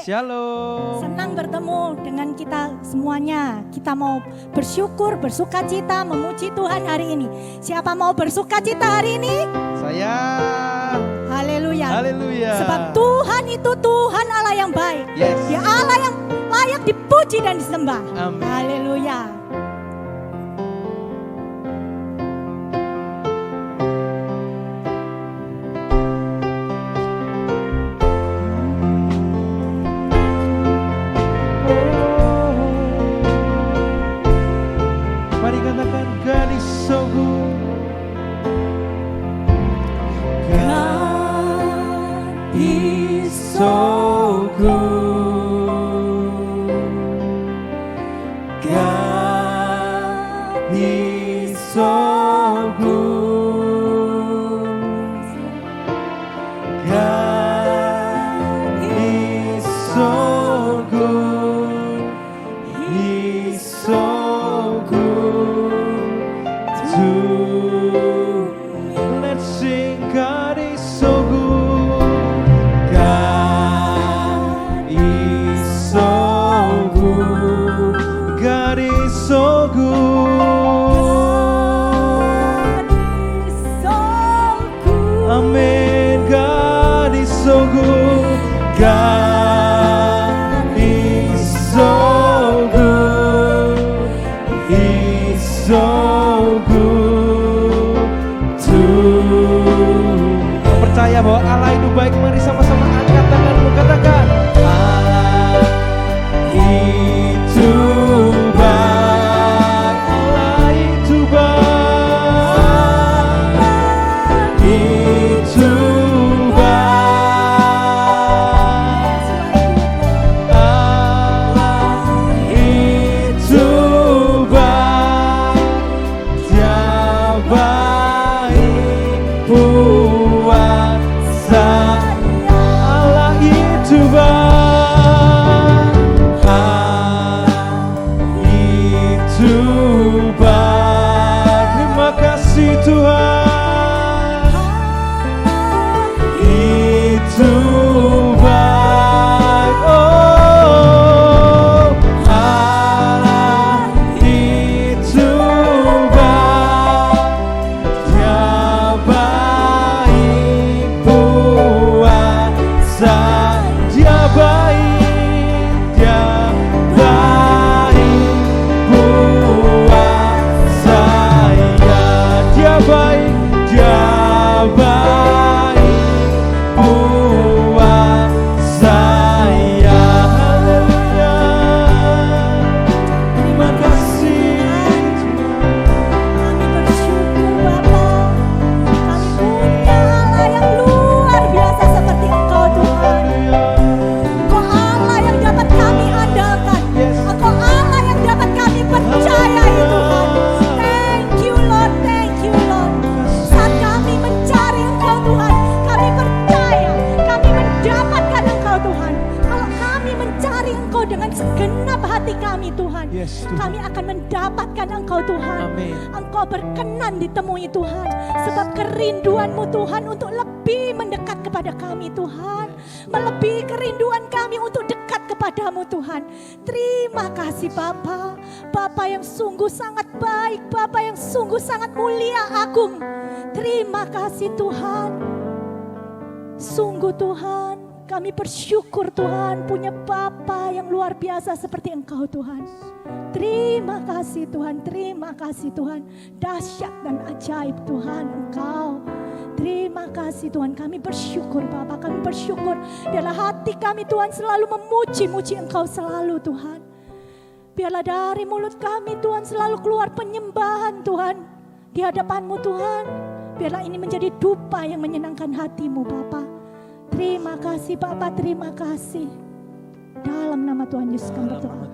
Shalom. Senang bertemu dengan kita semuanya. Kita mau bersyukur, bersuka cita, memuji Tuhan hari ini. Siapa mau bersuka cita hari ini? Saya. Haleluya. Haleluya. Sebab Tuhan itu Tuhan Allah yang baik. Yes. Dia Allah yang layak dipuji dan disembah. Amin. Haleluya. Mari katakan God is so good. God is so good. God is so good. God is so good. He's so good to me. Let's sing. God is so good. God is so good. God is so good. God is so good. Amen. God is so good. God is so good. He's so good to me. Percaya bahwa Allah itu baik. Mari sama-sama angkat tanganmu, katakan Allah itu baik. Allah itu baik. Itu baik. Allah itu baik. Dia baik buat saya. Allah itu baik. Allah itu baik. Terima kasih Tuhan. Itu baik. Oh, Allah itu baik. Dia baik buat saya. Dia baik. Dia baik buat saya. Dia baik. Dia baik buat saya. Haleluya. Terima kasih Kami bersyukur Bapa. Kami punya Allah yang luar biasa seperti Engkau Tuhan. Engkau Allah yang dapat kami andalkan. Engkau Allah yang dapat kami percayai Tuhan. Thank you Lord, thank you Lord. Saat kami mencari Engkau Tuhan, kami percaya, kami mendapatkan Engkau Tuhan. Kalau kami mencari Engkau dengan segenap hati kami Tuhan, Yes, Tuhan. kami akan mendapatkan Engkau Tuhan. Amin. Engkau berkenan ditemui Tuhan. Sebab kerinduan-Mu Tuhan untuk lebih mendekat kepada kami Tuhan. Melebihi kerinduan kami untuk dekat kepadamu Tuhan. Terima kasih Bapa. Bapa yang sungguh sangat baik. Bapa yang sungguh sangat mulia agung. Terima kasih Tuhan. Sungguh Tuhan, kami bersyukur Tuhan punya Bapa yang luar biasa seperti Engkau Tuhan. Terima kasih Tuhan, terima kasih Tuhan. Dahsyat dan ajaib Tuhan Engkau. Terima kasih Tuhan, kami bersyukur Bapa, kami bersyukur. Biarlah hati kami Tuhan selalu memuji-muji Engkau selalu Tuhan. Biarlah dari mulut kami Tuhan selalu keluar penyembahan Tuhan di hadapan-Mu Tuhan. Biarlah ini menjadi dupa yang menyenangkan hati-Mu Bapa. Terima kasih Bapa, terima kasih. Dalam nama Tuhan Yesus kami berdoa.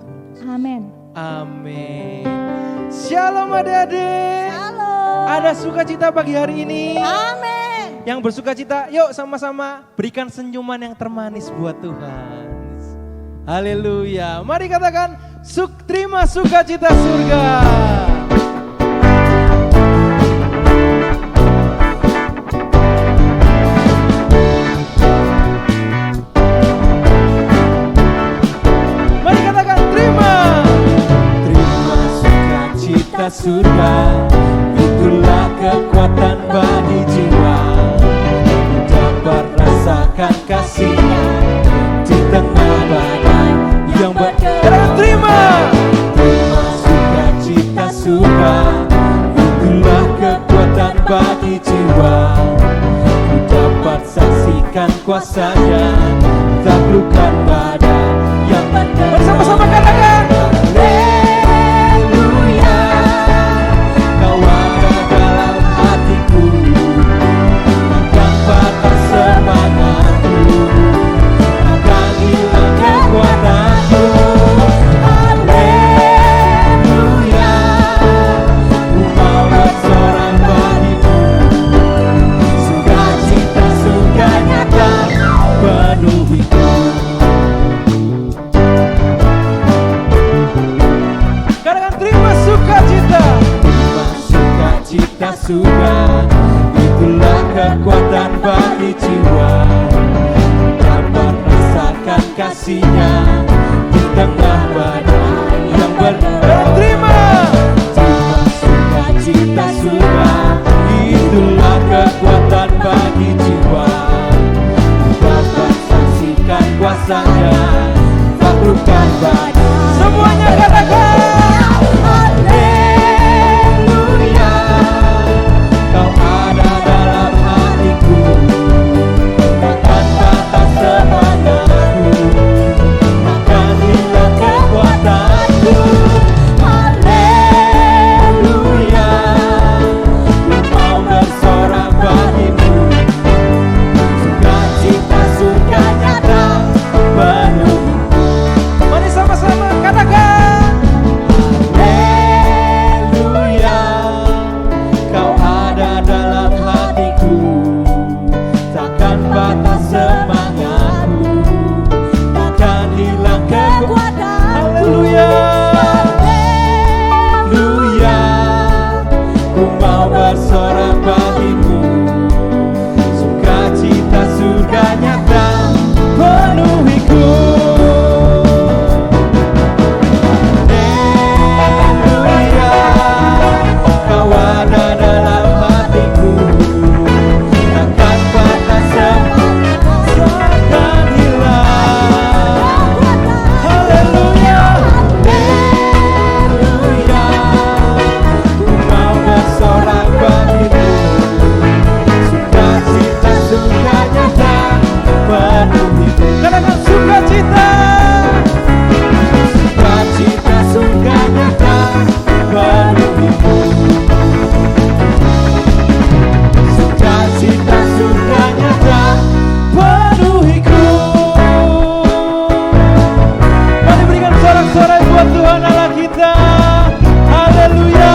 Amin. Amin. Shalom adik-adik. Halo. Ada sukacita pagi hari ini. Amin. Yang bersukacita, yuk sama-sama berikan senyuman yang termanis buat Tuhan. Haleluya. Mari katakan, terima sukacita surga. surga, itulah kekuatan bagi jiwa. Dapat rasakan kasih-Nya di tengah badai yang bergerak. Terima sukacita surga, itulah kekuatan bagi jiwa. Dapat saksikan kuasa-Nya, taklukkan badai yang bergerak. Bersama-sama katakan haleluya. Kau ada dalam hatiku, takkan patah semangatku, takkan hilang kekuatanku. Haleluya. Ku mau bersorak bagimu, sukacita surga nyata penuhiku. Katakan terima sukacita. Terima sukacita surga, itulah kekuatan bagi jiwa. Dapat rasakan kasih-Nya di tengah badai yang bergerak. Terima sukacita surga, itulah kekuatan bagi jiwa. Dapat saksikan kuasa-Nya, taklukkan badai. Semuanya katakan haleluya. Kau ada dalam hatiku, takkan patah semangatku, takkan hilang kekuatanku. Haleluya. Ku mau bersorak bagimu, sukacita surga nyata penuh. Mari sama-sama katakan haleluya. Kau ada dalam hatiku, takkan patah semangatku, takkan hilang kekuatanku. Haleluya. Haleluya. Ku mau bersorak bagimu, sukacita surga nyata penuhiku. Haleluya. Kau ada dalam hatiku, takkan patah semangatku, takkan hilang. Haleluya. Haleluya. Ku mau bersorak bagimu, sukacita surga nyata penuhiku. Katakan sukacita. Sukacita surga nyata penuhiku. Sukacita surga nyata penuhiku. Mari berikan sorak-sorai buat Tuhan Allah kita. Haleluya.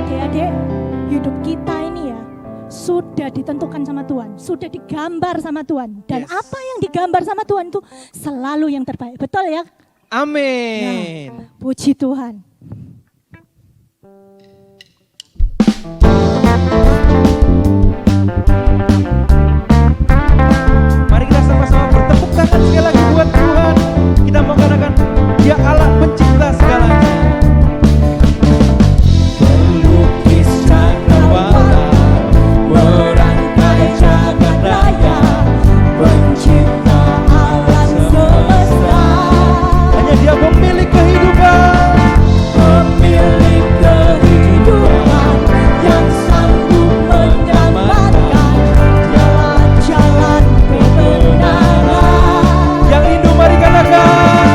Adik-adik, hidup kita ini ya sudah ditentukan sama Tuhan, sudah digambar sama Tuhan. Dan Yes. apa yang digambar sama Tuhan itu selalu yang terbaik. Betul ya? Amin. Puji Tuhan. Mari kita sama-sama bertepuk tangan sekali lagi buat Tuhan. Kita mau katakan, Dia Allah pencipta segalanya. Pelukis cakrawala, merangkai jagat raya, pencipta alam semesta. Hanya Dia pemilik kehidupan, pemilik kehidupan yang sanggup menyelamatkan jalan-jalan kebenaran. Yang rindu mari katakan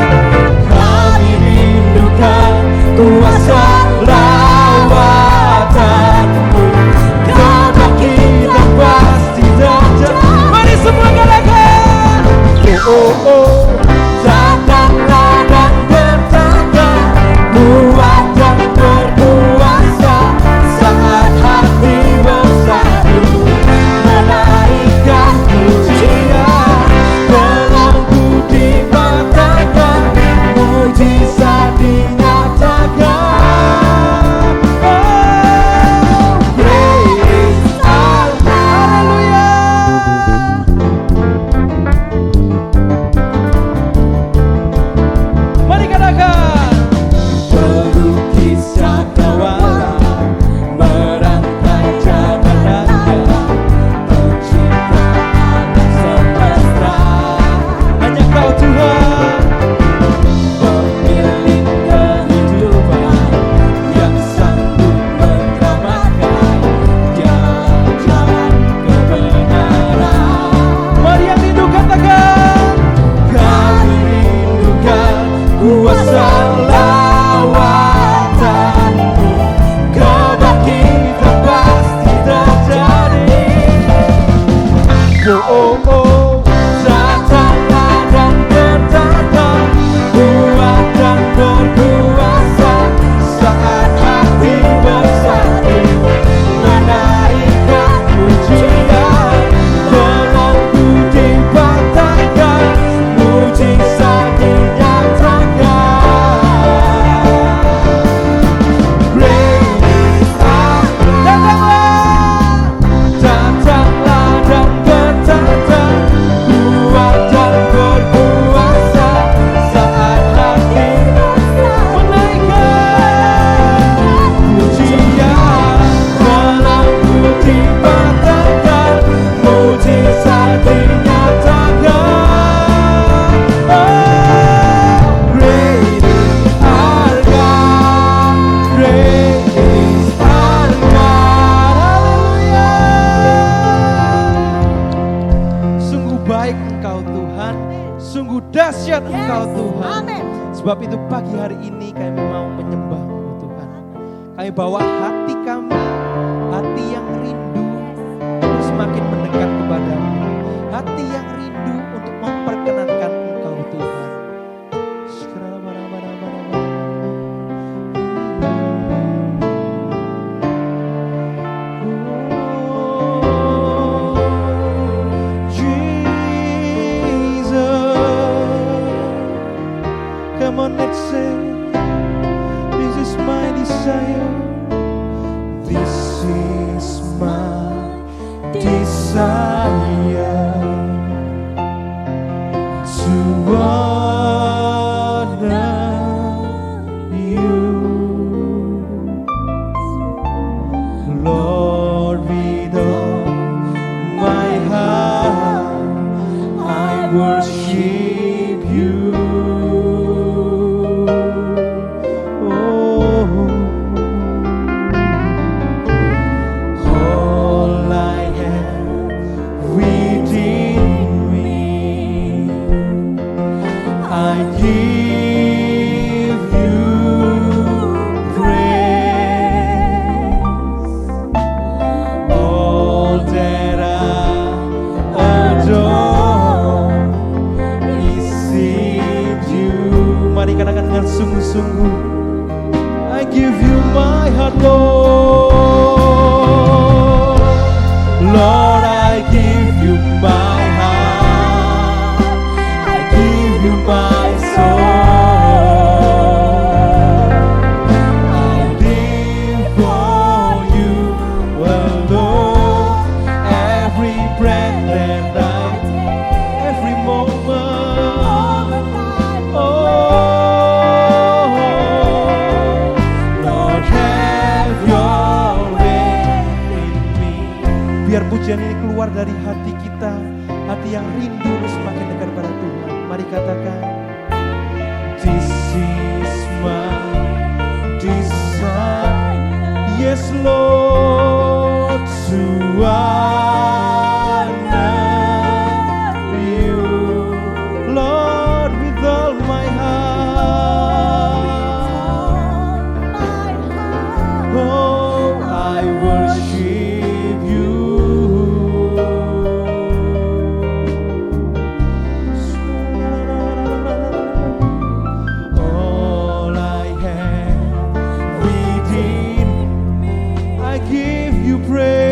kuasa lawatanmu, kebangkitan pasti terjadi. Datanglah dan bertata, kuat dan berkuasa, saat hati bersatu menaikkan pujian. Belenggu dipatahkan, mujizat dinyatakan. Great is our God. Datanglah dan bertata, kuat dan berkuasa, saat hati menaikkan pujian. Belenggu dipatahkan, mujizat dinyatakan. Great is our God, great is our God. Haleluya. Sungguh baik Engkau Tuhan, sungguh dahsyat Engkau Tuhan. Amin. Sebab itu pagi hari ini kami mau menyembah-Mu Tuhan. Kami bawa hati kami, hati yang rindu untuk semakin mendekat kepadamu, hati yang rindu untuk memperkenankan Engkau Tuhan. Come on, let's say, this is my desire. This is my desire to honor you, Lord, with all my heart I worship you. All I have within me, I give you praise. All that I adore is in you. Mari katakan dengan sungguh-sungguh, I give you my heart, Lord. Lord, I give you my heart. I give you my soul. I live for you alone. Every breath that I take, every moment. Oh, Lord, have your way in me. Biar pujian ini keluar dari hati kita, hati yang rindu untuk semakin dekat pada Tuhan. Mari katakan, this is my desire. Yes, Lord, to honor you, Lord, with all my heart. Oh, I worship you. All I have within, I give you praise.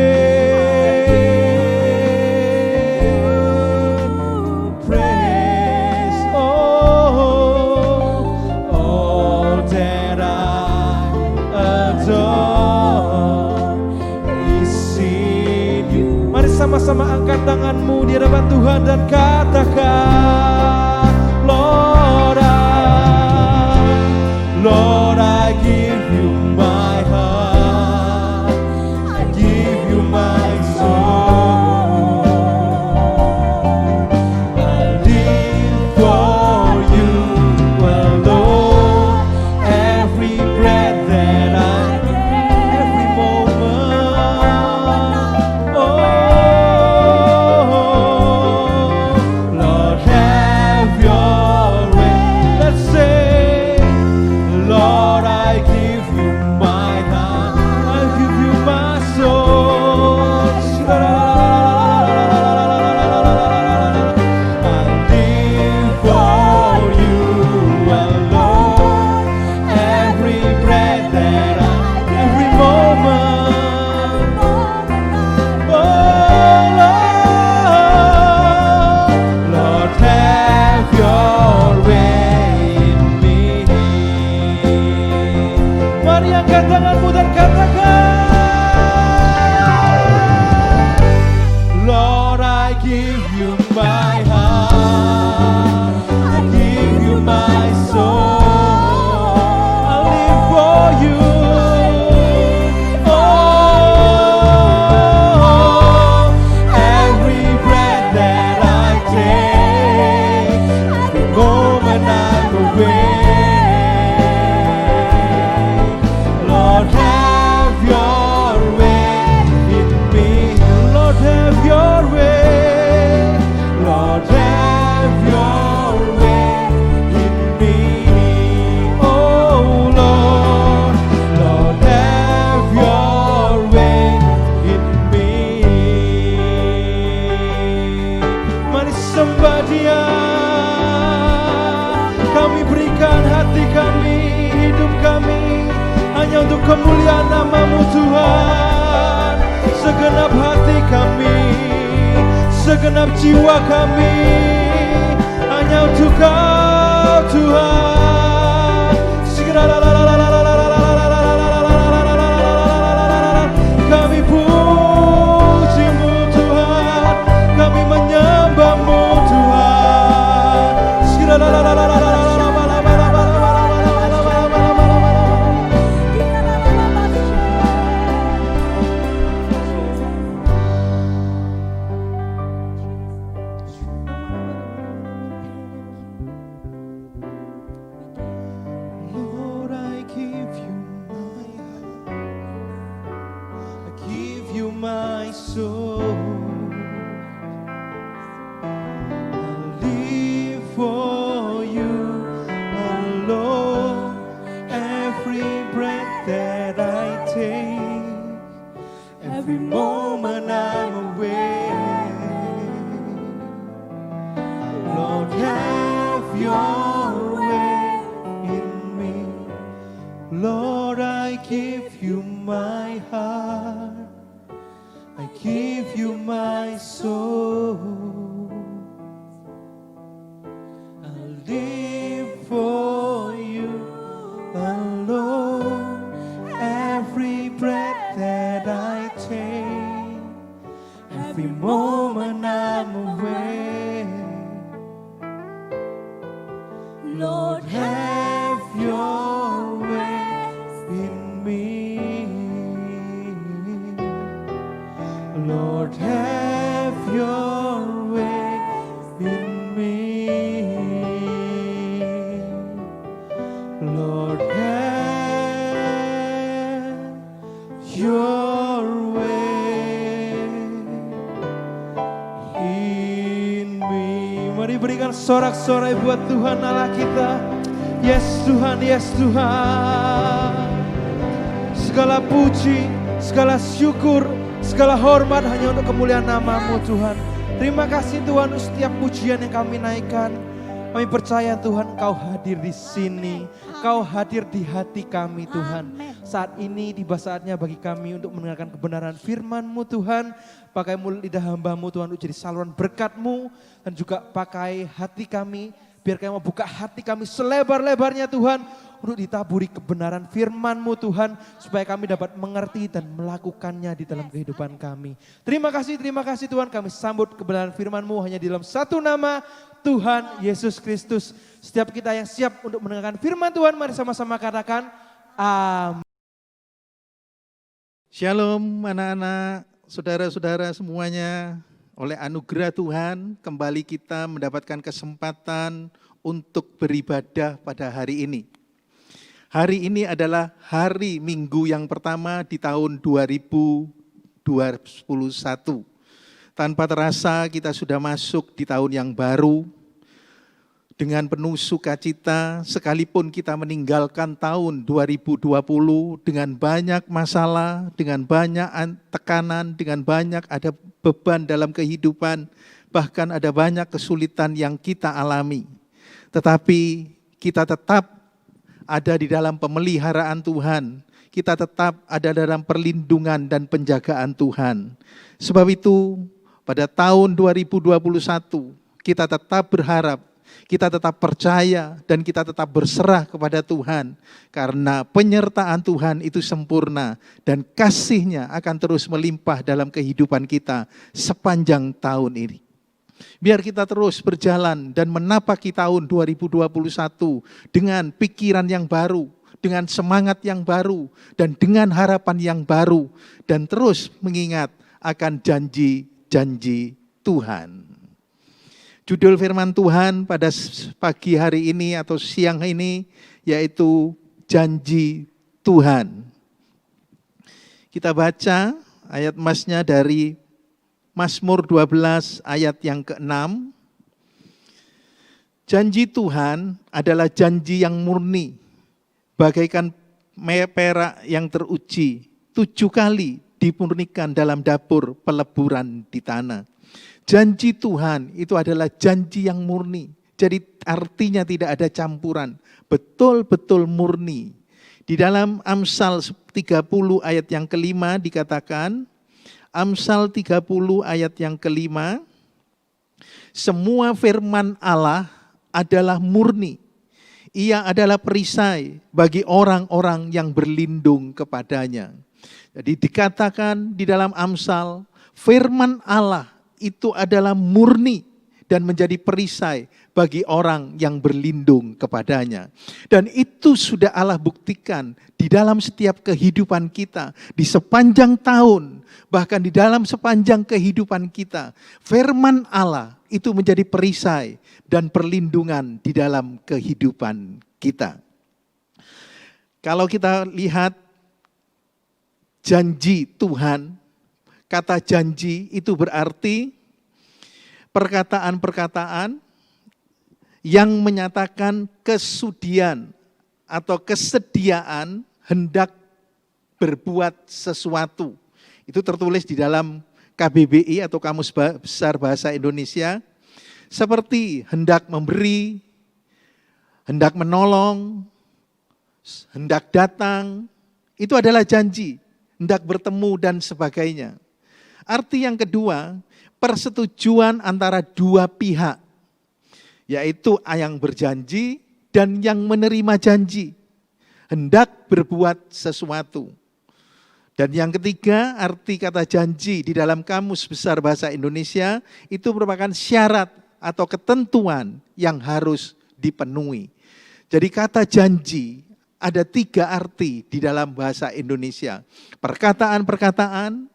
Oh, all that I adore is in you. Mari sama-sama angkat tanganmu di hadapan Tuhan dan katakan, Lord, I give you my heart. I give you my soul. I live for you alone. Every breath that I take, every moment. Oh, hati kami, hidup kami hanya untuk kemuliaan nama-Mu Tuhan. Segenap hati kami, segenap jiwa kami hanya untuk Kau Tuhan. Kami puji-Mu Tuhan, kami menyembah-Mu Tuhan. Lord, I give you my heart, I give you my soul. I live for you alone. Every breath that I take, every moment I'm awake. Lord, have your way in me. Lord, I give you my heart, I give you my soul. I live for you alone. Every breath that I take, every moment I'm awake. Lord, have your way in me. Lord, have your way in me. Lord, have your way in me. Mari berikan sorak-sorai buat Tuhan Allah kita. Yes Tuhan, yes Tuhan. Segala puji, segala syukur, segala hormat hanya untuk kemuliaan nama-Mu Tuhan. Terima kasih Tuhan untuk setiap pujian yang kami naikkan. Kami percaya Tuhan Kau hadir di sini. Kau hadir di hati kami Tuhan. Saat ini tiba saatnya bagi kami untuk mendengarkan kebenaran firman-Mu Tuhan. Pakai mulut lidah hamba-Mu Tuhan untuk jadi saluran berkat-Mu. Dan juga pakai hati kami. Biar kami membuka hati kami selebar-lebarnya Tuhan. Untuk ditaburi kebenaran firman-Mu Tuhan. Supaya kami dapat mengerti dan melakukannya di dalam kehidupan kami. Terima kasih Tuhan. Kami sambut kebenaran firman-Mu hanya di dalam satu nama. Tuhan Yesus Kristus. Setiap kita yang siap untuk mendengarkan firman Tuhan, mari sama-sama katakan amin. Shalom anak-anak, saudara-saudara semuanya. Oleh anugerah Tuhan, kembali kita mendapatkan kesempatan untuk beribadah pada hari ini. Hari ini adalah hari Minggu yang pertama di tahun 2021. Tanpa terasa kita sudah masuk di tahun yang baru. Dengan penuh sukacita, sekalipun kita meninggalkan tahun 2020 dengan banyak masalah, dengan banyak tekanan, dengan banyak ada beban dalam kehidupan, bahkan ada banyak kesulitan yang kita alami. Tetapi kita tetap ada di dalam pemeliharaan Tuhan, kita tetap ada dalam perlindungan dan penjagaan Tuhan. Sebab itu, pada tahun 2021, kita tetap berharap, kita tetap percaya dan kita tetap berserah kepada Tuhan. Karena penyertaan Tuhan itu sempurna dan kasih-Nya akan terus melimpah dalam kehidupan kita sepanjang tahun ini. Biar kita terus berjalan dan menapaki tahun 2021 dengan pikiran yang baru, dengan semangat yang baru, dan dengan harapan yang baru. Dan terus mengingat akan janji-janji Tuhan. Judul firman Tuhan pada pagi hari ini atau siang ini yaitu janji Tuhan. Kita baca ayat emasnya dari Mazmur 12 ayat yang ke-6. Janji Tuhan adalah janji yang murni, bagaikan perak yang teruji, 7 kali dimurnikan dalam dapur peleburan di tanah. Janji Tuhan itu adalah janji yang murni, Jadi artinya tidak ada campuran, betul-betul murni. Di dalam Amsal 30 ayat yang kelima dikatakan, Amsal 30 ayat yang kelima, semua firman Allah adalah murni. Ia adalah perisai bagi orang-orang yang berlindung kepadanya. Jadi dikatakan di dalam Amsal, firman Allah itu adalah murni dan menjadi perisai bagi orang yang berlindung kepadanya. Dan itu sudah Allah buktikan di dalam setiap kehidupan kita, di sepanjang tahun, bahkan di dalam sepanjang kehidupan kita. Firman Allah itu menjadi perisai dan perlindungan di dalam kehidupan kita. Kalau kita lihat janji Tuhan, kata janji itu berarti perkataan-perkataan yang menyatakan kesudian atau kesediaan hendak berbuat sesuatu. Itu tertulis di dalam KBBI atau Kamus Besar Bahasa Indonesia, seperti hendak memberi, hendak menolong, hendak datang, itu adalah janji, hendak bertemu dan sebagainya. Arti yang kedua, persetujuan antara dua pihak, yaitu yang berjanji dan yang menerima janji, hendak berbuat sesuatu. Dan yang ketiga, arti kata janji di dalam Kamus Besar Bahasa Indonesia itu merupakan syarat atau ketentuan yang harus dipenuhi. Jadi kata janji ada 3 arti di dalam bahasa Indonesia. Perkataan-perkataan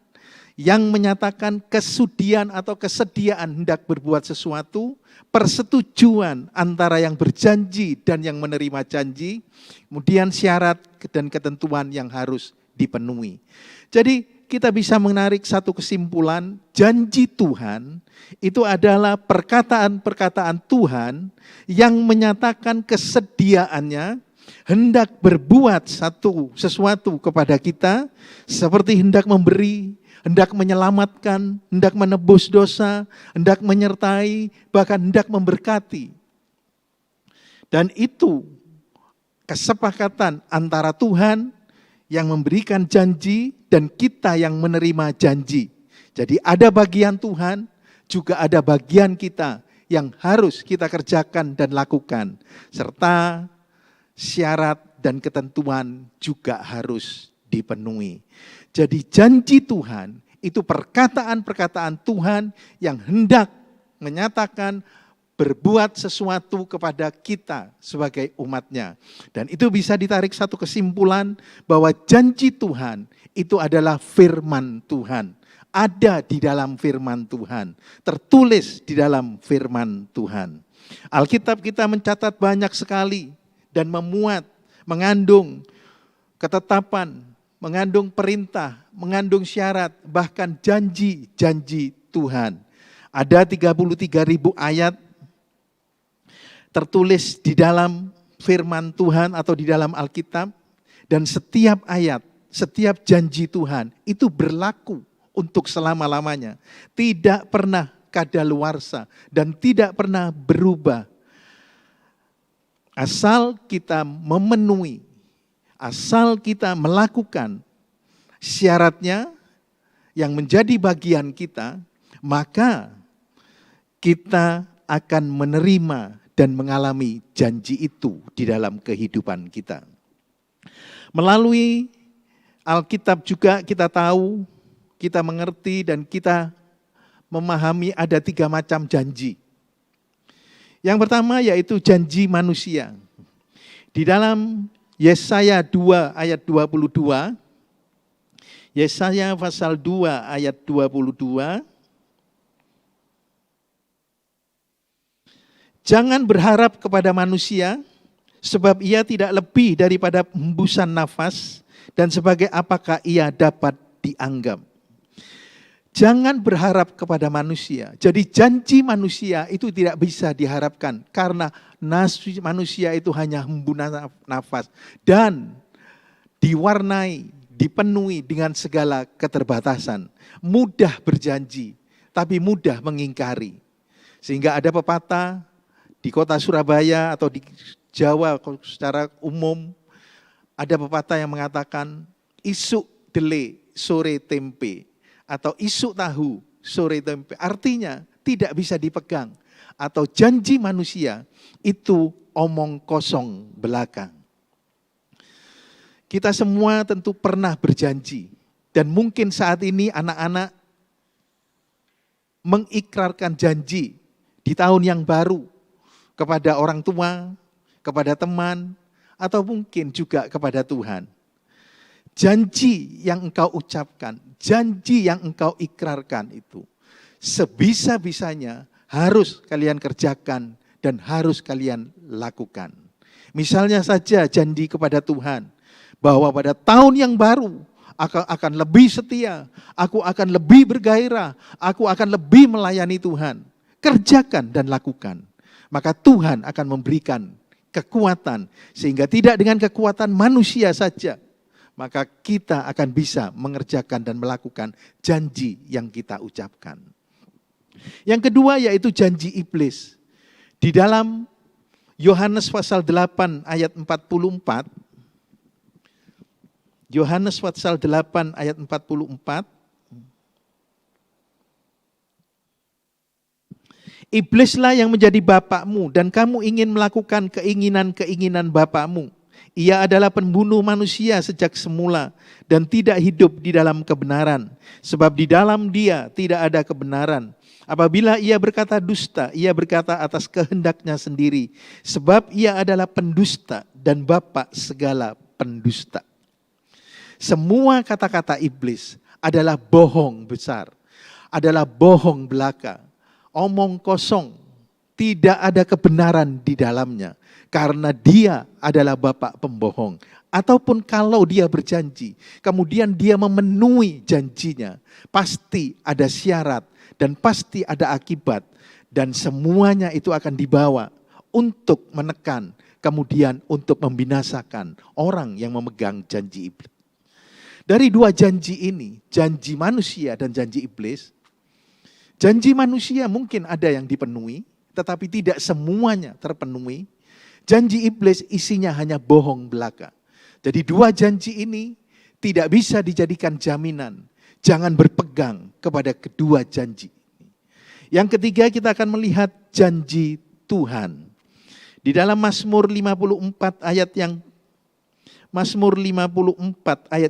yang menyatakan kesudian atau kesediaan hendak berbuat sesuatu, persetujuan antara yang berjanji dan yang menerima janji, kemudian syarat dan ketentuan yang harus dipenuhi. Jadi kita bisa menarik satu kesimpulan, janji Tuhan itu adalah perkataan-perkataan Tuhan yang menyatakan kesediaannya hendak berbuat sesuatu kepada kita, seperti hendak memberi, hendak menyelamatkan, hendak menebus dosa, hendak menyertai, bahkan hendak memberkati. Dan itu kesepakatan antara Tuhan yang memberikan janji dan kita yang menerima janji. Jadi ada bagian Tuhan, juga ada bagian kita yang harus kita kerjakan dan lakukan. Serta syarat dan ketentuan juga harus dipenuhi. Jadi janji Tuhan itu perkataan-perkataan Tuhan yang hendak menyatakan berbuat sesuatu kepada kita sebagai umatnya. Dan itu bisa ditarik satu kesimpulan bahwa janji Tuhan itu adalah firman Tuhan. Ada di dalam firman Tuhan. Tertulis di dalam firman Tuhan. Alkitab kita mencatat banyak sekali dan mengandung ketetapan, mengandung perintah, mengandung syarat, bahkan janji-janji Tuhan. Ada 33.000 ayat tertulis di dalam firman Tuhan atau di dalam Alkitab, dan setiap ayat, setiap janji Tuhan itu berlaku untuk selama-lamanya. Tidak pernah kadaluarsa dan tidak pernah berubah. Asal kita memenuhi, asal kita melakukan syaratnya yang menjadi bagian kita, maka kita akan menerima dan mengalami janji itu di dalam kehidupan kita. Melalui Alkitab juga kita tahu, kita mengerti dan kita memahami ada 3 macam janji. Yang pertama yaitu janji manusia. Di dalam Yesaya 2 ayat 22, Yesaya pasal 2 ayat 22, jangan berharap kepada manusia, sebab ia tidak lebih daripada hembusan nafas, dan sebagai apakah ia dapat dianggap. Jangan berharap kepada manusia. Jadi janji manusia itu tidak bisa diharapkan, karena manusia itu hanya hembusan nafas dan diwarnai, dipenuhi dengan segala keterbatasan. Mudah berjanji, tapi mudah mengingkari. Sehingga ada pepatah, Di kota Surabaya atau di Jawa secara umum, ada pepatah yang mengatakan, isuk dele sore tempe, atau isuk tahu sore tempe. Artinya tidak bisa dipegang, atau janji manusia itu omong kosong belaka. Kita semua tentu pernah berjanji, dan mungkin saat ini anak-anak mengikrarkan janji di tahun yang baru kepada orang tua, kepada teman, atau mungkin juga kepada Tuhan. Janji yang engkau ucapkan, janji yang engkau ikrarkan itu, sebisa-bisanya harus kalian kerjakan dan harus kalian lakukan. Misalnya saja janji kepada Tuhan, bahwa pada tahun yang baru, aku akan lebih setia, aku akan lebih bergairah, aku akan lebih melayani Tuhan. Kerjakan dan lakukan. Maka Tuhan akan memberikan kekuatan, sehingga tidak dengan kekuatan manusia saja, maka kita akan bisa mengerjakan dan melakukan janji yang kita ucapkan. Yang kedua yaitu janji iblis. Di dalam Yohanes pasal 8 ayat 44, Yohanes pasal 8 ayat 44, iblislah yang menjadi bapakmu dan kamu ingin melakukan keinginan-keinginan bapakmu. Ia adalah pembunuh manusia sejak semula dan tidak hidup di dalam kebenaran. Sebab di dalam dia tidak ada kebenaran. Apabila ia berkata dusta, ia berkata atas kehendaknya sendiri. Sebab ia adalah pendusta dan bapak segala pendusta. Semua kata-kata iblis adalah bohong besar, adalah bohong belaka. Omong kosong, tidak ada kebenaran di dalamnya, karena dia adalah bapak pembohong. Ataupun kalau dia berjanji, kemudian dia memenuhi janjinya, pasti ada syarat dan pasti ada akibat, dan semuanya itu akan dibawa untuk menekan, kemudian untuk membinasakan orang yang memegang janji iblis. Dari dua janji ini, janji manusia dan janji iblis, janji manusia mungkin ada yang dipenuhi, tetapi tidak semuanya terpenuhi. Janji iblis isinya hanya bohong belaka. Jadi dua janji ini tidak bisa dijadikan jaminan. Jangan berpegang kepada kedua janji. Yang ketiga kita akan melihat janji Tuhan. Di dalam Mazmur 54 ayat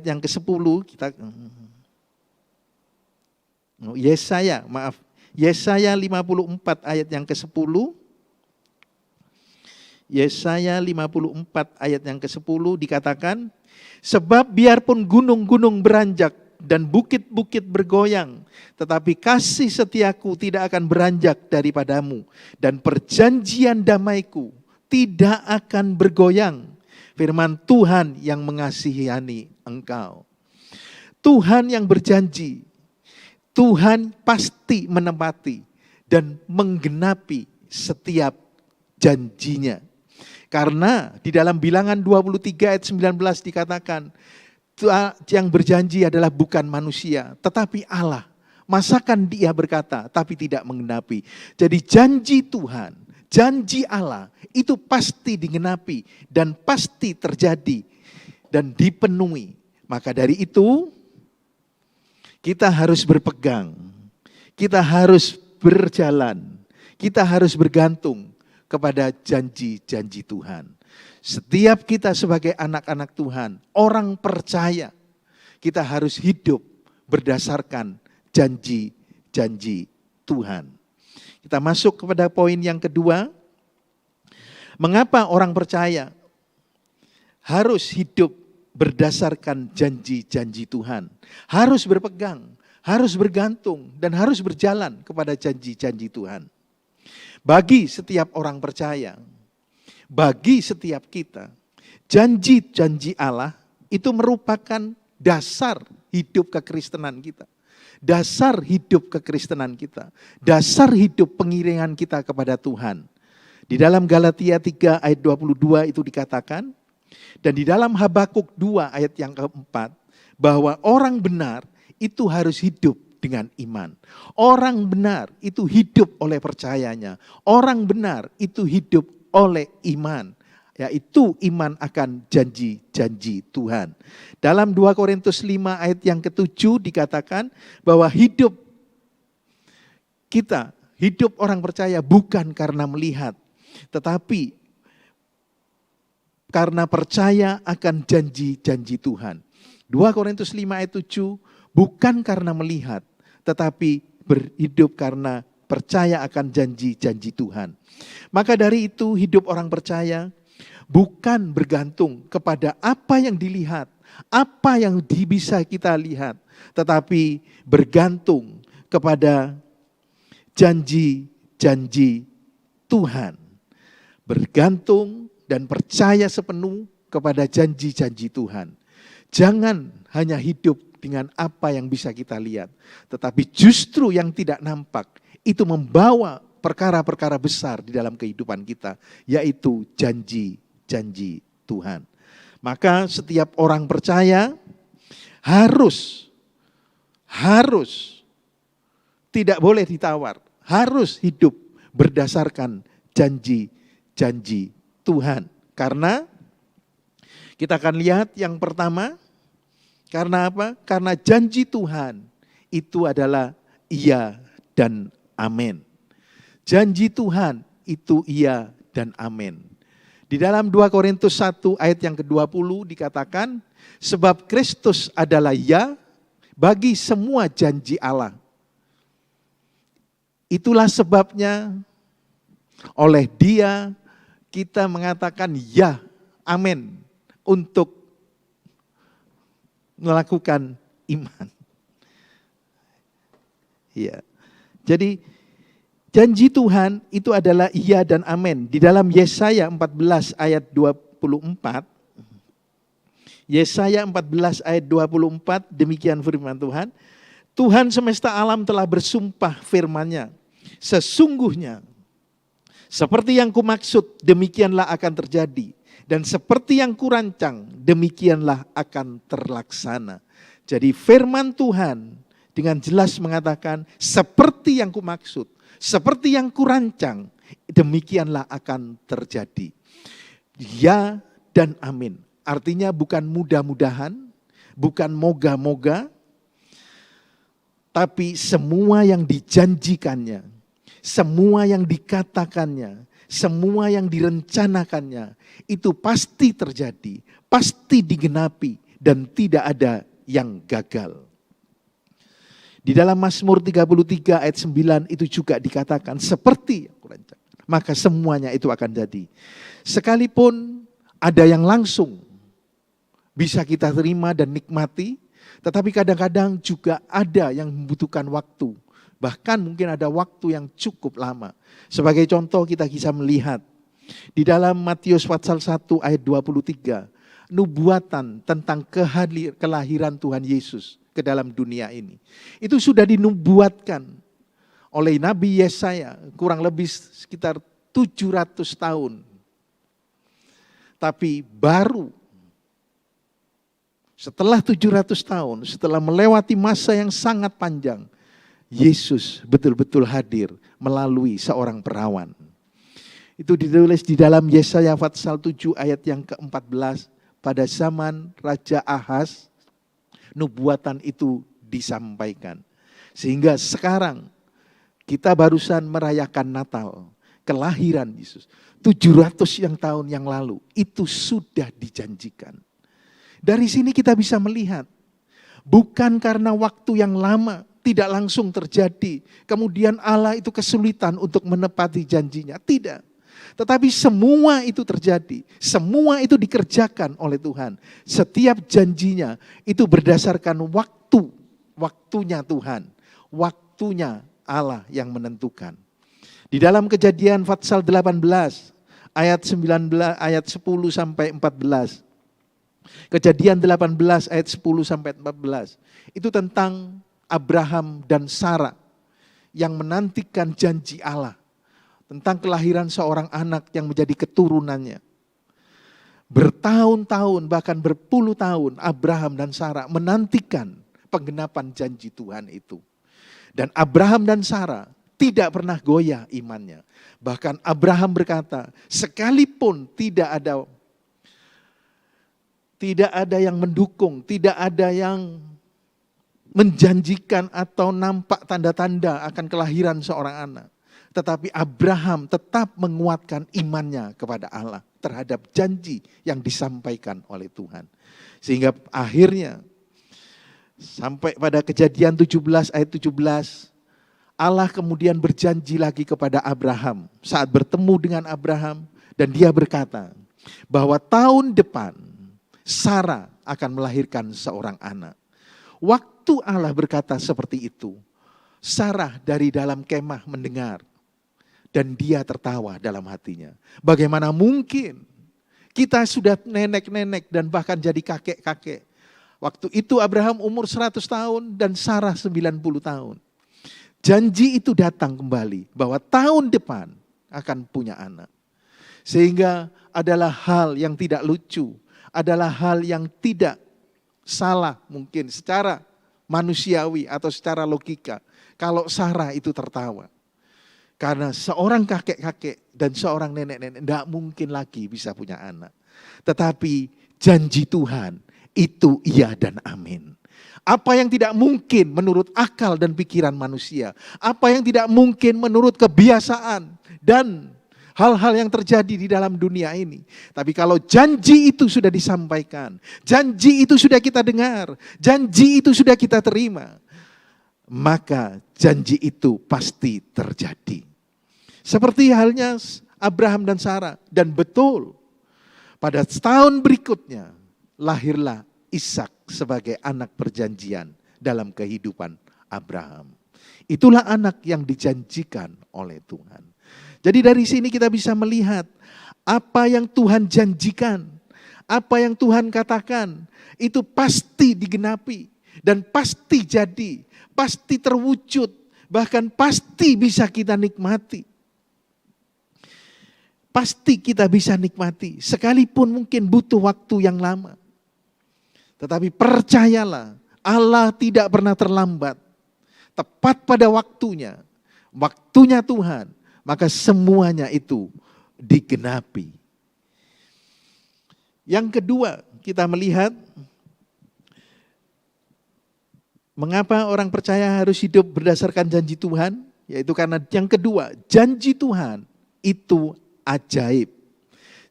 yang ke-10 kita Yesaya 54 ayat yang ke-10. Yesaya 54 ayat yang ke-10 dikatakan, sebab biarpun gunung-gunung beranjak dan bukit-bukit bergoyang, tetapi kasih setiaku tidak akan beranjak daripadamu, dan perjanjian damaiku tidak akan bergoyang. Firman Tuhan yang mengasihani engkau. Tuhan yang berjanji, Tuhan pasti menepati dan menggenapi setiap janjinya. Karena di dalam Bilangan 23 ayat 19 dikatakan, yang berjanji adalah bukan manusia, tetapi Allah. Masakan dia berkata, tapi tidak menggenapi. Jadi janji Tuhan, janji Allah, itu pasti digenapi dan pasti terjadi dan dipenuhi. Maka dari itu, kita harus berpegang, kita harus berjalan, kita harus bergantung kepada janji-janji Tuhan. Setiap kita sebagai anak-anak Tuhan, orang percaya, kita harus hidup berdasarkan janji-janji Tuhan. Kita masuk kepada poin yang kedua. Mengapa orang percaya harus hidup berdasarkan janji-janji Tuhan? Harus berpegang, harus bergantung, dan harus berjalan kepada janji-janji Tuhan. Bagi setiap orang percaya, bagi setiap kita, janji-janji Allah itu merupakan dasar hidup kekristenan kita. Dasar hidup kekristenan kita. Dasar hidup pengiringan kita kepada Tuhan. Di dalam Galatia 3 ayat 22 itu dikatakan, dan di dalam Habakuk 2 ayat yang keempat, bahwa orang benar itu harus hidup dengan iman. Orang benar itu hidup oleh percayanya. Orang benar itu hidup oleh iman. Yaitu iman akan janji-janji Tuhan. Dalam 2 Korintus 5 ayat yang ke-7 dikatakan bahwa hidup kita, hidup orang percaya bukan karena melihat, tetapi karena percaya akan janji-janji Tuhan. 2 Korintus 5 ayat 7, bukan karena melihat, tetapi berhidup karena percaya akan janji-janji Tuhan. Maka dari itu hidup orang percaya bukan bergantung kepada apa yang dilihat, apa yang bisa kita lihat, tetapi bergantung kepada janji-janji Tuhan. Bergantung dan percaya sepenuh kepada janji-janji Tuhan. Jangan hanya hidup dengan apa yang bisa kita lihat, tetapi justru yang tidak nampak itu membawa perkara-perkara besar di dalam kehidupan kita, yaitu janji-janji Tuhan. Maka setiap orang percaya harus tidak boleh ditawar, harus hidup berdasarkan janji-janji Tuhan. Karena kita akan lihat yang pertama, karena apa? Karena janji Tuhan itu adalah iya dan amin. Janji Tuhan itu iya dan amin. Di dalam 2 Korintus 1 ayat yang ke-20 dikatakan, sebab Kristus adalah ya bagi semua janji Allah. Itulah sebabnya oleh Dia kita mengatakan ya, amin, untuk melakukan iman. Ya. Jadi janji Tuhan itu adalah iya dan amin. Di dalam Yesaya 14 ayat 24, Yesaya 14 ayat 24, demikian firman Tuhan. Tuhan semesta alam telah bersumpah firman-Nya, sesungguhnya seperti yang kumaksud demikianlah akan terjadi, dan seperti yang kurancang demikianlah akan terlaksana. Jadi firman Tuhan dengan jelas mengatakan seperti yang kumaksud, seperti yang kurancang demikianlah akan terjadi. Ya dan amin. Artinya bukan mudah-mudahan, bukan moga-moga, tapi semua yang dijanjikannya, semua yang dikatakannya, semua yang direncanakannya, itu pasti terjadi, pasti digenapi, dan tidak ada yang gagal. Di dalam Mazmur 33 ayat 9 itu juga dikatakan seperti yang kurancang, maka semuanya itu akan jadi. Sekalipun ada yang langsung bisa kita terima dan nikmati, tetapi kadang-kadang juga ada yang membutuhkan waktu. Bahkan mungkin ada waktu yang cukup lama. Sebagai contoh kita bisa melihat di dalam Matius pasal 1 ayat 23, nubuatan tentang kelahiran Tuhan Yesus ke dalam dunia ini. Itu sudah dinubuatkan oleh Nabi Yesaya kurang lebih sekitar 700 tahun. Tapi baru setelah 700 tahun, setelah melewati masa yang sangat panjang, Yesus betul-betul hadir melalui seorang perawan. Itu ditulis di dalam Yesaya pasal 7 ayat yang ke-14. Pada zaman Raja Ahaz, nubuatan itu disampaikan. Sehingga sekarang kita barusan merayakan Natal, kelahiran Yesus. 700 tahun yang lalu, itu sudah dijanjikan. Dari sini kita bisa melihat, bukan karena waktu yang lama, tidak langsung terjadi. Kemudian Allah itu kesulitan untuk menepati janjinya. Tidak. Tetapi semua itu terjadi. Semua itu dikerjakan oleh Tuhan. Setiap janjinya itu berdasarkan waktunya Tuhan. Waktunya Allah yang menentukan. Di dalam Kejadian pasal 18 ayat 19 ayat 10 sampai 14. Kejadian 18 ayat 10 sampai 14. Itu tentang Abraham dan Sarah yang menantikan janji Allah tentang kelahiran seorang anak yang menjadi keturunannya. Bertahun-tahun bahkan berpuluh tahun Abraham dan Sarah menantikan penggenapan janji Tuhan itu. Dan Abraham dan Sarah tidak pernah goyah imannya. Bahkan Abraham berkata, sekalipun tidak ada yang mendukung, tidak ada yang menjanjikan atau nampak tanda-tanda akan kelahiran seorang anak. Tetapi Abraham tetap menguatkan imannya kepada Allah terhadap janji yang disampaikan oleh Tuhan. Sehingga akhirnya sampai pada Kejadian 17 ayat 17, Allah kemudian berjanji lagi kepada Abraham saat bertemu dengan Abraham, dan dia berkata bahwa tahun depan Sarah akan melahirkan seorang anak. Waktu Allah berkata seperti itu, Sarah dari dalam kemah mendengar dan dia tertawa dalam hatinya. Bagaimana mungkin kita sudah nenek-nenek dan bahkan jadi kakek-kakek. Waktu itu Abraham umur 100 tahun dan Sarah 90 tahun. Janji itu datang kembali bahwa tahun depan akan punya anak. Sehingga adalah hal yang tidak lucu, adalah hal yang tidak salah mungkin secara manusiawi atau secara logika. Kalau Sarah itu tertawa. Karena seorang kakek-kakek dan seorang nenek-nenek tidak mungkin lagi bisa punya anak. Tetapi janji Tuhan itu iya dan amin. Apa yang tidak mungkin menurut akal dan pikiran manusia. Apa yang tidak mungkin menurut kebiasaan dan hal-hal yang terjadi di dalam dunia ini. Tapi kalau janji itu sudah disampaikan, janji itu sudah kita dengar, janji itu sudah kita terima, maka janji itu pasti terjadi. Seperti halnya Abraham dan Sarah. Dan betul, pada setahun berikutnya lahirlah Ishak sebagai anak perjanjian dalam kehidupan Abraham. Itulah anak yang dijanjikan oleh Tuhan. Jadi dari sini kita bisa melihat apa yang Tuhan janjikan, apa yang Tuhan katakan, itu pasti digenapi dan pasti jadi, pasti terwujud, bahkan pasti bisa kita nikmati. Pasti kita bisa nikmati, sekalipun mungkin butuh waktu yang lama. Tetapi percayalah, Allah tidak pernah terlambat. Tepat pada waktunya Tuhan, maka semuanya itu digenapi. Yang kedua, kita melihat mengapa orang percaya harus hidup berdasarkan janji Tuhan, yaitu karena yang kedua, janji Tuhan itu ajaib.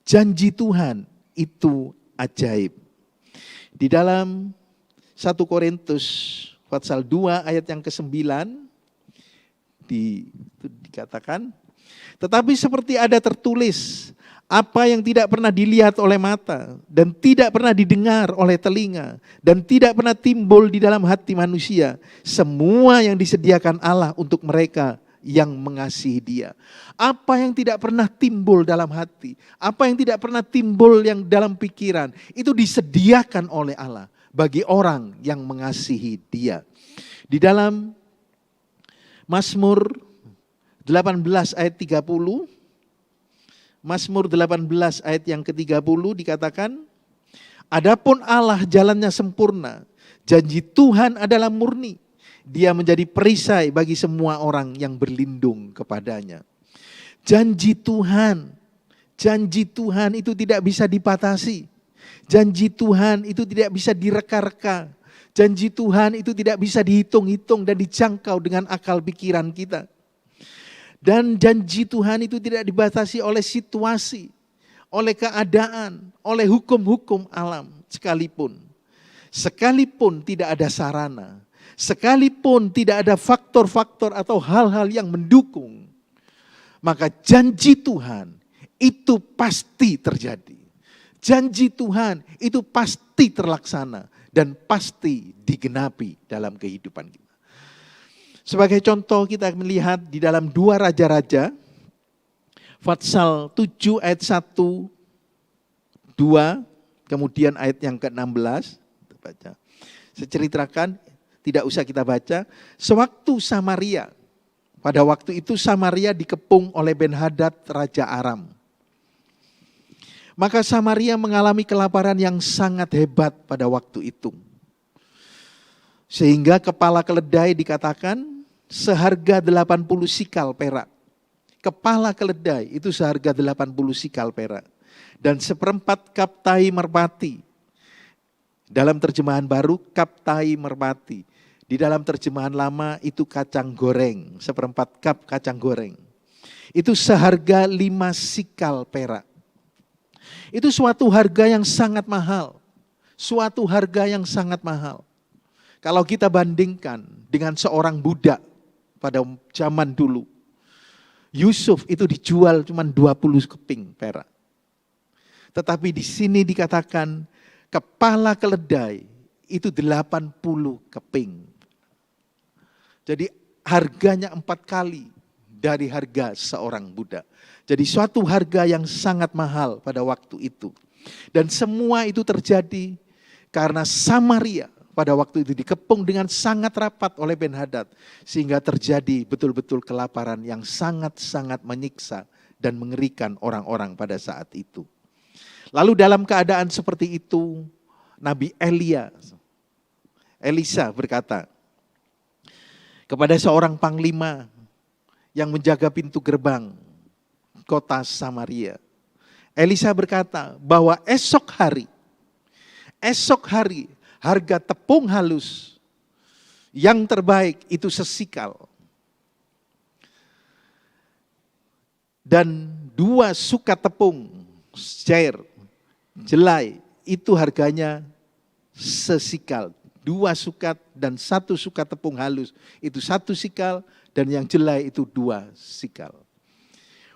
Janji Tuhan itu ajaib. Di dalam 1 Korintus pasal 2 ayat yang ke-9 dikatakan, tetapi seperti ada tertulis, apa yang tidak pernah dilihat oleh mata dan tidak pernah didengar oleh telinga dan tidak pernah timbul di dalam hati manusia, semua yang disediakan Allah untuk mereka yang mengasihi Dia. Apa yang tidak pernah timbul dalam hati, apa yang tidak pernah timbul yang dalam pikiran, itu disediakan oleh Allah bagi orang yang mengasihi Dia. Di dalam Mazmur 18 ayat 30, Mazmur 18 ayat yang ke-30 dikatakan, adapun Allah jalannya sempurna, janji Tuhan adalah murni. Dia menjadi perisai bagi semua orang yang berlindung kepadanya. Janji Tuhan itu tidak bisa dipatasi. Janji Tuhan itu tidak bisa direka-reka. Janji Tuhan itu tidak bisa dihitung-hitung dan dijangkau dengan akal pikiran kita. Dan janji Tuhan itu tidak dibatasi oleh situasi, oleh keadaan, oleh hukum-hukum alam sekalipun. Sekalipun tidak ada sarana, sekalipun tidak ada faktor-faktor atau hal-hal yang mendukung, maka janji Tuhan itu pasti terjadi. Janji Tuhan itu pasti terlaksana dan pasti digenapi dalam kehidupan kita. Sebagai contoh kita melihat di dalam 2 Raja-Raja, pasal 7 ayat 1, 2, kemudian ayat yang ke-16, baca. Saya ceritakan, tidak usah kita baca. Sewaktu Samaria, pada waktu itu Samaria dikepung oleh Ben-Hadad Raja Aram. Maka Samaria mengalami kelaparan yang sangat hebat pada waktu itu. Sehingga kepala keledai dikatakan seharga 80 sikal perak. Kepala keledai itu seharga 80 sikal perak. Dan seperempat kaptai merpati. Dalam terjemahan baru, kaptai merpati. Di dalam terjemahan lama itu kacang goreng, seperempat kap kacang goreng. Itu seharga 5 sikal perak. Itu suatu harga yang sangat mahal. Suatu harga yang sangat mahal. Kalau kita bandingkan dengan seorang budak pada zaman dulu, Yusuf itu dijual cuma 20 keping perak. Tetapi di sini dikatakan kepala keledai itu 80 keping. Jadi harganya 4 kali dari harga seorang budak. Jadi suatu harga yang sangat mahal pada waktu itu. Dan semua itu terjadi karena Samaria pada waktu itu dikepung dengan sangat rapat oleh Ben-Hadad. Sehingga terjadi betul-betul kelaparan yang sangat-sangat menyiksa dan mengerikan orang-orang pada saat itu. Lalu dalam keadaan seperti itu, Nabi Elisa berkata kepada seorang panglima yang menjaga pintu gerbang kota Samaria. Elisa berkata bahwa esok hari harga tepung halus yang terbaik itu sesikal. Dan 2 sukat tepung cair, jelai, itu harganya sesikal. 2 sukat dan 1 sukat tepung halus itu 1 sikal dan yang jelai itu 2 sikal.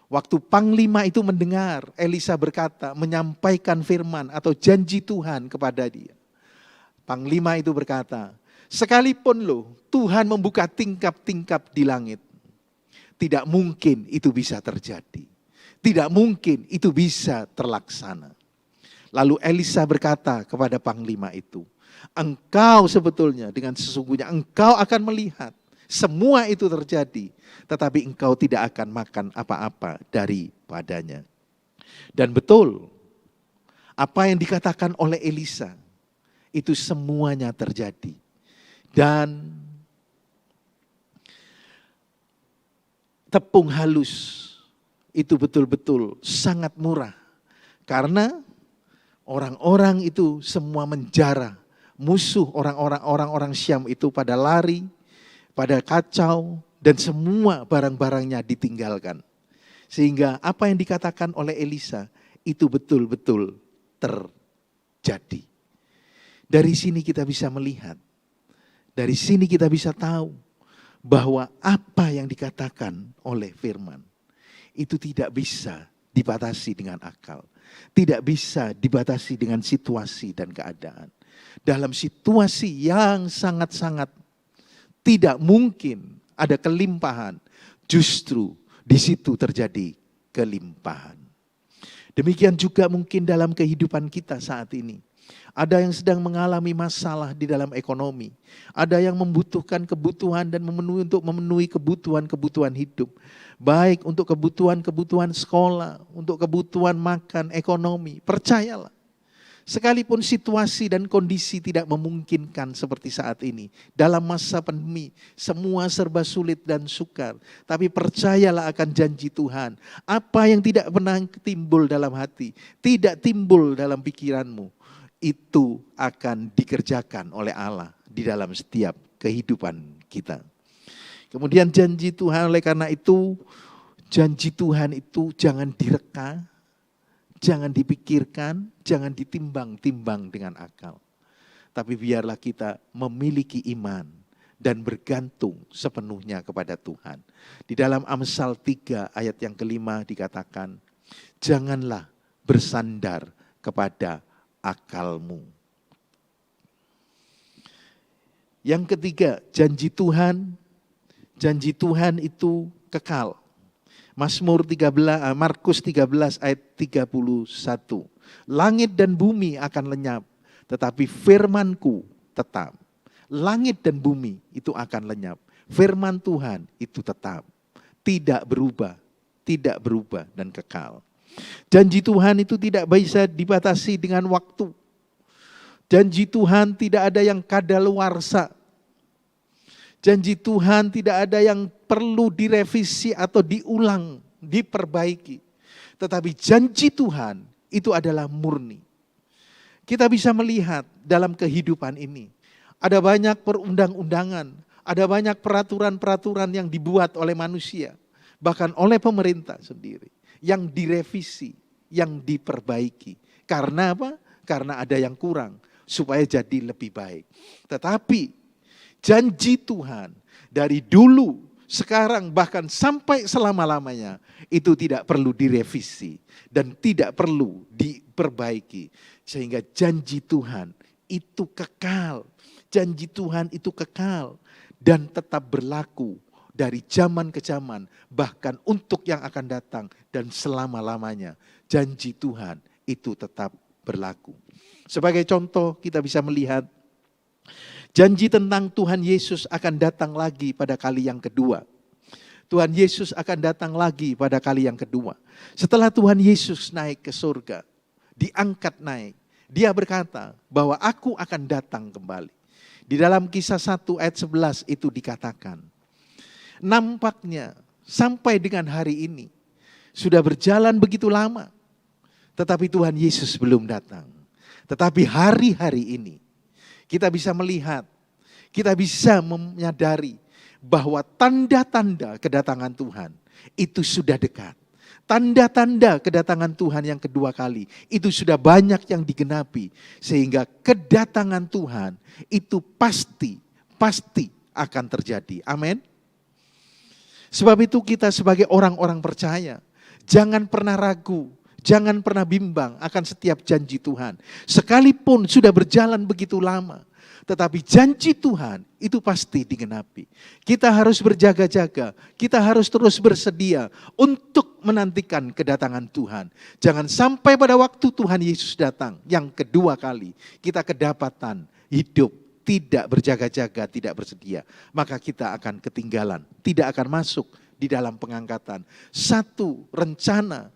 Waktu panglima itu mendengar Elisa berkata, menyampaikan firman atau janji Tuhan kepada dia. Panglima itu berkata, sekalipun Tuhan membuka tingkap-tingkap di langit, tidak mungkin itu bisa terjadi. Tidak mungkin itu bisa terlaksana. Lalu Elisa berkata kepada panglima itu, engkau sebetulnya dengan sesungguhnya engkau akan melihat semua itu terjadi, tetapi engkau tidak akan makan apa-apa daripadanya. Dan betul, apa yang dikatakan oleh Elisa, itu semuanya terjadi. Dan tepung halus itu betul-betul sangat murah. Karena orang-orang itu semua menjara. Musuh orang-orang Syam itu pada lari, pada kacau, dan semua barang-barangnya ditinggalkan. Sehingga apa yang dikatakan oleh Elisa itu betul-betul terjadi. Dari sini kita bisa melihat, dari sini kita bisa tahu bahwa apa yang dikatakan oleh firman itu tidak bisa dibatasi dengan akal. Tidak bisa dibatasi dengan situasi dan keadaan. Dalam situasi yang sangat-sangat tidak mungkin ada kelimpahan, justru di situ terjadi kelimpahan. Demikian juga mungkin dalam kehidupan kita saat ini. Ada yang sedang mengalami masalah di dalam ekonomi. Ada yang membutuhkan kebutuhan dan memenuhi kebutuhan hidup. Baik untuk kebutuhan sekolah, untuk kebutuhan makan, ekonomi. Percayalah. Sekalipun situasi dan kondisi tidak memungkinkan seperti saat ini. Dalam masa pandemi, semua serba sulit dan sukar. Tapi percayalah akan janji Tuhan. Apa yang tidak pernah timbul dalam hati, tidak timbul dalam pikiranmu, itu akan dikerjakan oleh Allah di dalam setiap kehidupan kita. Kemudian janji Tuhan, oleh karena itu, janji Tuhan itu jangan direka, jangan dipikirkan, jangan ditimbang-timbang dengan akal. Tapi biarlah kita memiliki iman dan bergantung sepenuhnya kepada Tuhan. Di dalam Amsal 3 ayat yang kelima dikatakan, janganlah bersandar kepada akalmu. Yang ketiga, janji Tuhan itu kekal. Markus 13 ayat 31. Langit dan bumi akan lenyap, tetapi firmanku tetap. Langit dan bumi itu akan lenyap. Firman Tuhan itu tetap. Tidak berubah dan kekal. Janji Tuhan itu tidak bisa dibatasi dengan waktu. Janji Tuhan tidak ada yang kadaluarsa. Janji Tuhan tidak ada yang perlu direvisi atau diulang, diperbaiki. Tetapi janji Tuhan itu adalah murni. Kita bisa melihat dalam kehidupan ini, ada banyak perundang-undangan, ada banyak peraturan-peraturan yang dibuat oleh manusia, bahkan oleh pemerintah sendiri, yang direvisi, yang diperbaiki. Karena apa? Karena ada yang kurang, supaya jadi lebih baik. Tetapi janji Tuhan dari dulu, sekarang, bahkan sampai selama-lamanya, itu tidak perlu direvisi dan tidak perlu diperbaiki. Sehingga janji Tuhan itu kekal. Janji Tuhan itu kekal dan tetap berlaku dari zaman ke zaman, bahkan untuk yang akan datang dan selama-lamanya. Janji Tuhan itu tetap berlaku. Sebagai contoh, kita bisa melihat janji tentang Tuhan Yesus akan datang lagi pada kali yang kedua. Tuhan Yesus akan datang lagi pada kali yang kedua. Setelah Tuhan Yesus naik ke surga, diangkat naik, Dia berkata bahwa aku akan datang kembali. Di dalam Kisah 1 ayat 11 itu dikatakan, nampaknya sampai dengan hari ini sudah berjalan begitu lama, tetapi Tuhan Yesus belum datang. Tetapi hari-hari ini kita bisa melihat, kita bisa menyadari bahwa tanda-tanda kedatangan Tuhan itu sudah dekat. Tanda-tanda kedatangan Tuhan yang kedua kali itu sudah banyak yang digenapi. Sehingga kedatangan Tuhan itu pasti akan terjadi. Amin. Sebab itu kita sebagai orang-orang percaya, jangan pernah ragu, jangan pernah bimbang akan setiap janji Tuhan. Sekalipun sudah berjalan begitu lama, tetapi janji Tuhan itu pasti digenapi. Kita harus berjaga-jaga, kita harus terus bersedia untuk menantikan kedatangan Tuhan. Jangan sampai pada waktu Tuhan Yesus datang yang kedua kali, kita kedapatan hidup tidak berjaga-jaga, tidak bersedia. Maka kita akan ketinggalan, tidak akan masuk di dalam pengangkatan. Satu rencana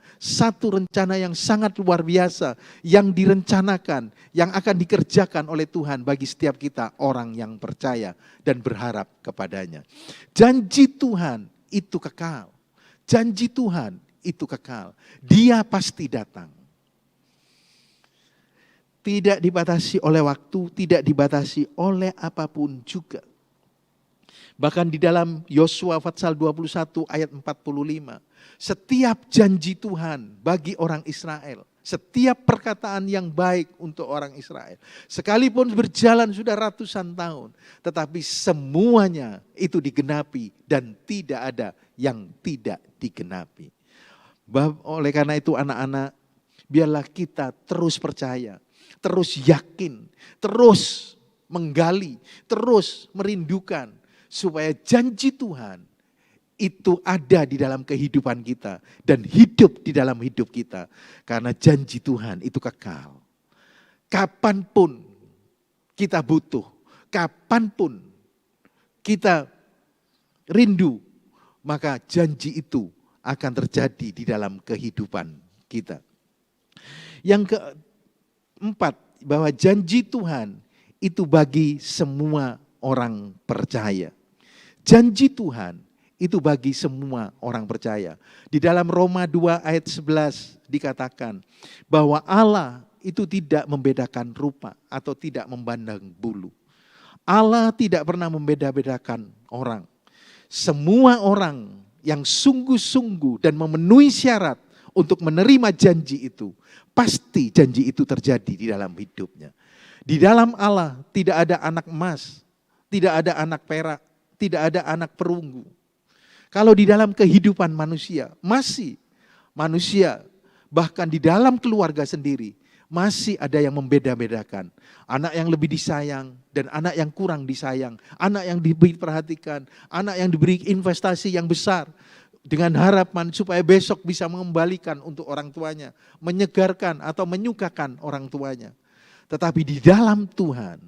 yang sangat luar biasa yang direncanakan, yang akan dikerjakan oleh Tuhan bagi setiap kita orang yang percaya dan berharap kepadanya. Janji Tuhan itu kekal. Janji Tuhan itu kekal. Dia pasti datang. Tidak dibatasi oleh waktu, tidak dibatasi oleh apapun juga. Bahkan di dalam Yosua pasal 21 ayat 45. Setiap janji Tuhan bagi orang Israel. Setiap perkataan yang baik untuk orang Israel. Sekalipun berjalan sudah ratusan tahun. Tetapi semuanya itu digenapi dan tidak ada yang tidak digenapi. Oleh karena itu anak-anak, biarlah kita terus percaya. Terus yakin. Terus menggali. Terus merindukan. Supaya janji Tuhan itu ada di dalam kehidupan kita dan hidup di dalam hidup kita. Karena janji Tuhan itu kekal. Kapanpun kita butuh, kapanpun kita rindu, maka janji itu akan terjadi di dalam kehidupan kita. Yang keempat, bahwa janji Tuhan itu bagi semua orang percaya. Janji Tuhan itu bagi semua orang percaya. Di dalam Roma 2 ayat 11 dikatakan bahwa Allah itu tidak membedakan rupa atau tidak memandang bulu. Allah tidak pernah membeda-bedakan orang. Semua orang yang sungguh-sungguh dan memenuhi syarat untuk menerima janji itu, pasti janji itu terjadi di dalam hidupnya. Di dalam Allah tidak ada anak emas, tidak ada anak perak, tidak ada anak perunggu. Kalau di dalam kehidupan manusia, masih manusia, bahkan di dalam keluarga sendiri, masih ada yang membeda-bedakan. Anak yang lebih disayang dan anak yang kurang disayang. Anak yang diperhatikan, anak yang diberi investasi yang besar. Dengan harapan supaya besok bisa mengembalikan untuk orang tuanya. Menyegarkan atau menyukakan orang tuanya. Tetapi di dalam Tuhan,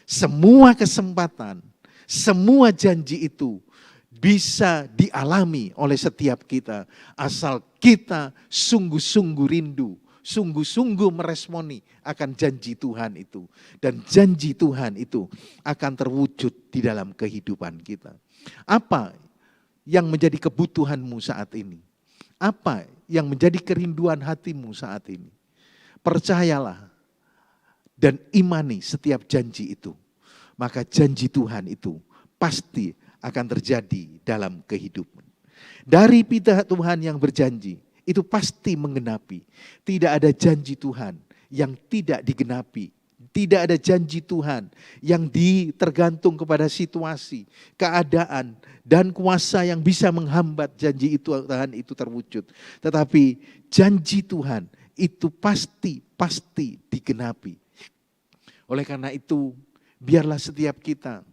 semua kesempatan, semua janji itu bisa dialami oleh setiap kita. Asal kita sungguh-sungguh rindu, sungguh-sungguh meresponi akan janji Tuhan itu. Dan janji Tuhan itu akan terwujud di dalam kehidupan kita. Apa yang menjadi kebutuhanmu saat ini? Apa yang menjadi kerinduan hatimu saat ini? Percayalah dan imani setiap janji itu. Maka janji Tuhan itu pasti akan terjadi dalam kehidupan. Dari pihak Tuhan yang berjanji, itu pasti menggenapi. Tidak ada janji Tuhan yang tidak digenapi. Tidak ada janji Tuhan yang tergantung kepada situasi, keadaan, dan kuasa yang bisa menghambat janji itu Tuhan itu terwujud. Tetapi janji Tuhan itu pasti digenapi. Oleh karena itu, biarlah setiap kita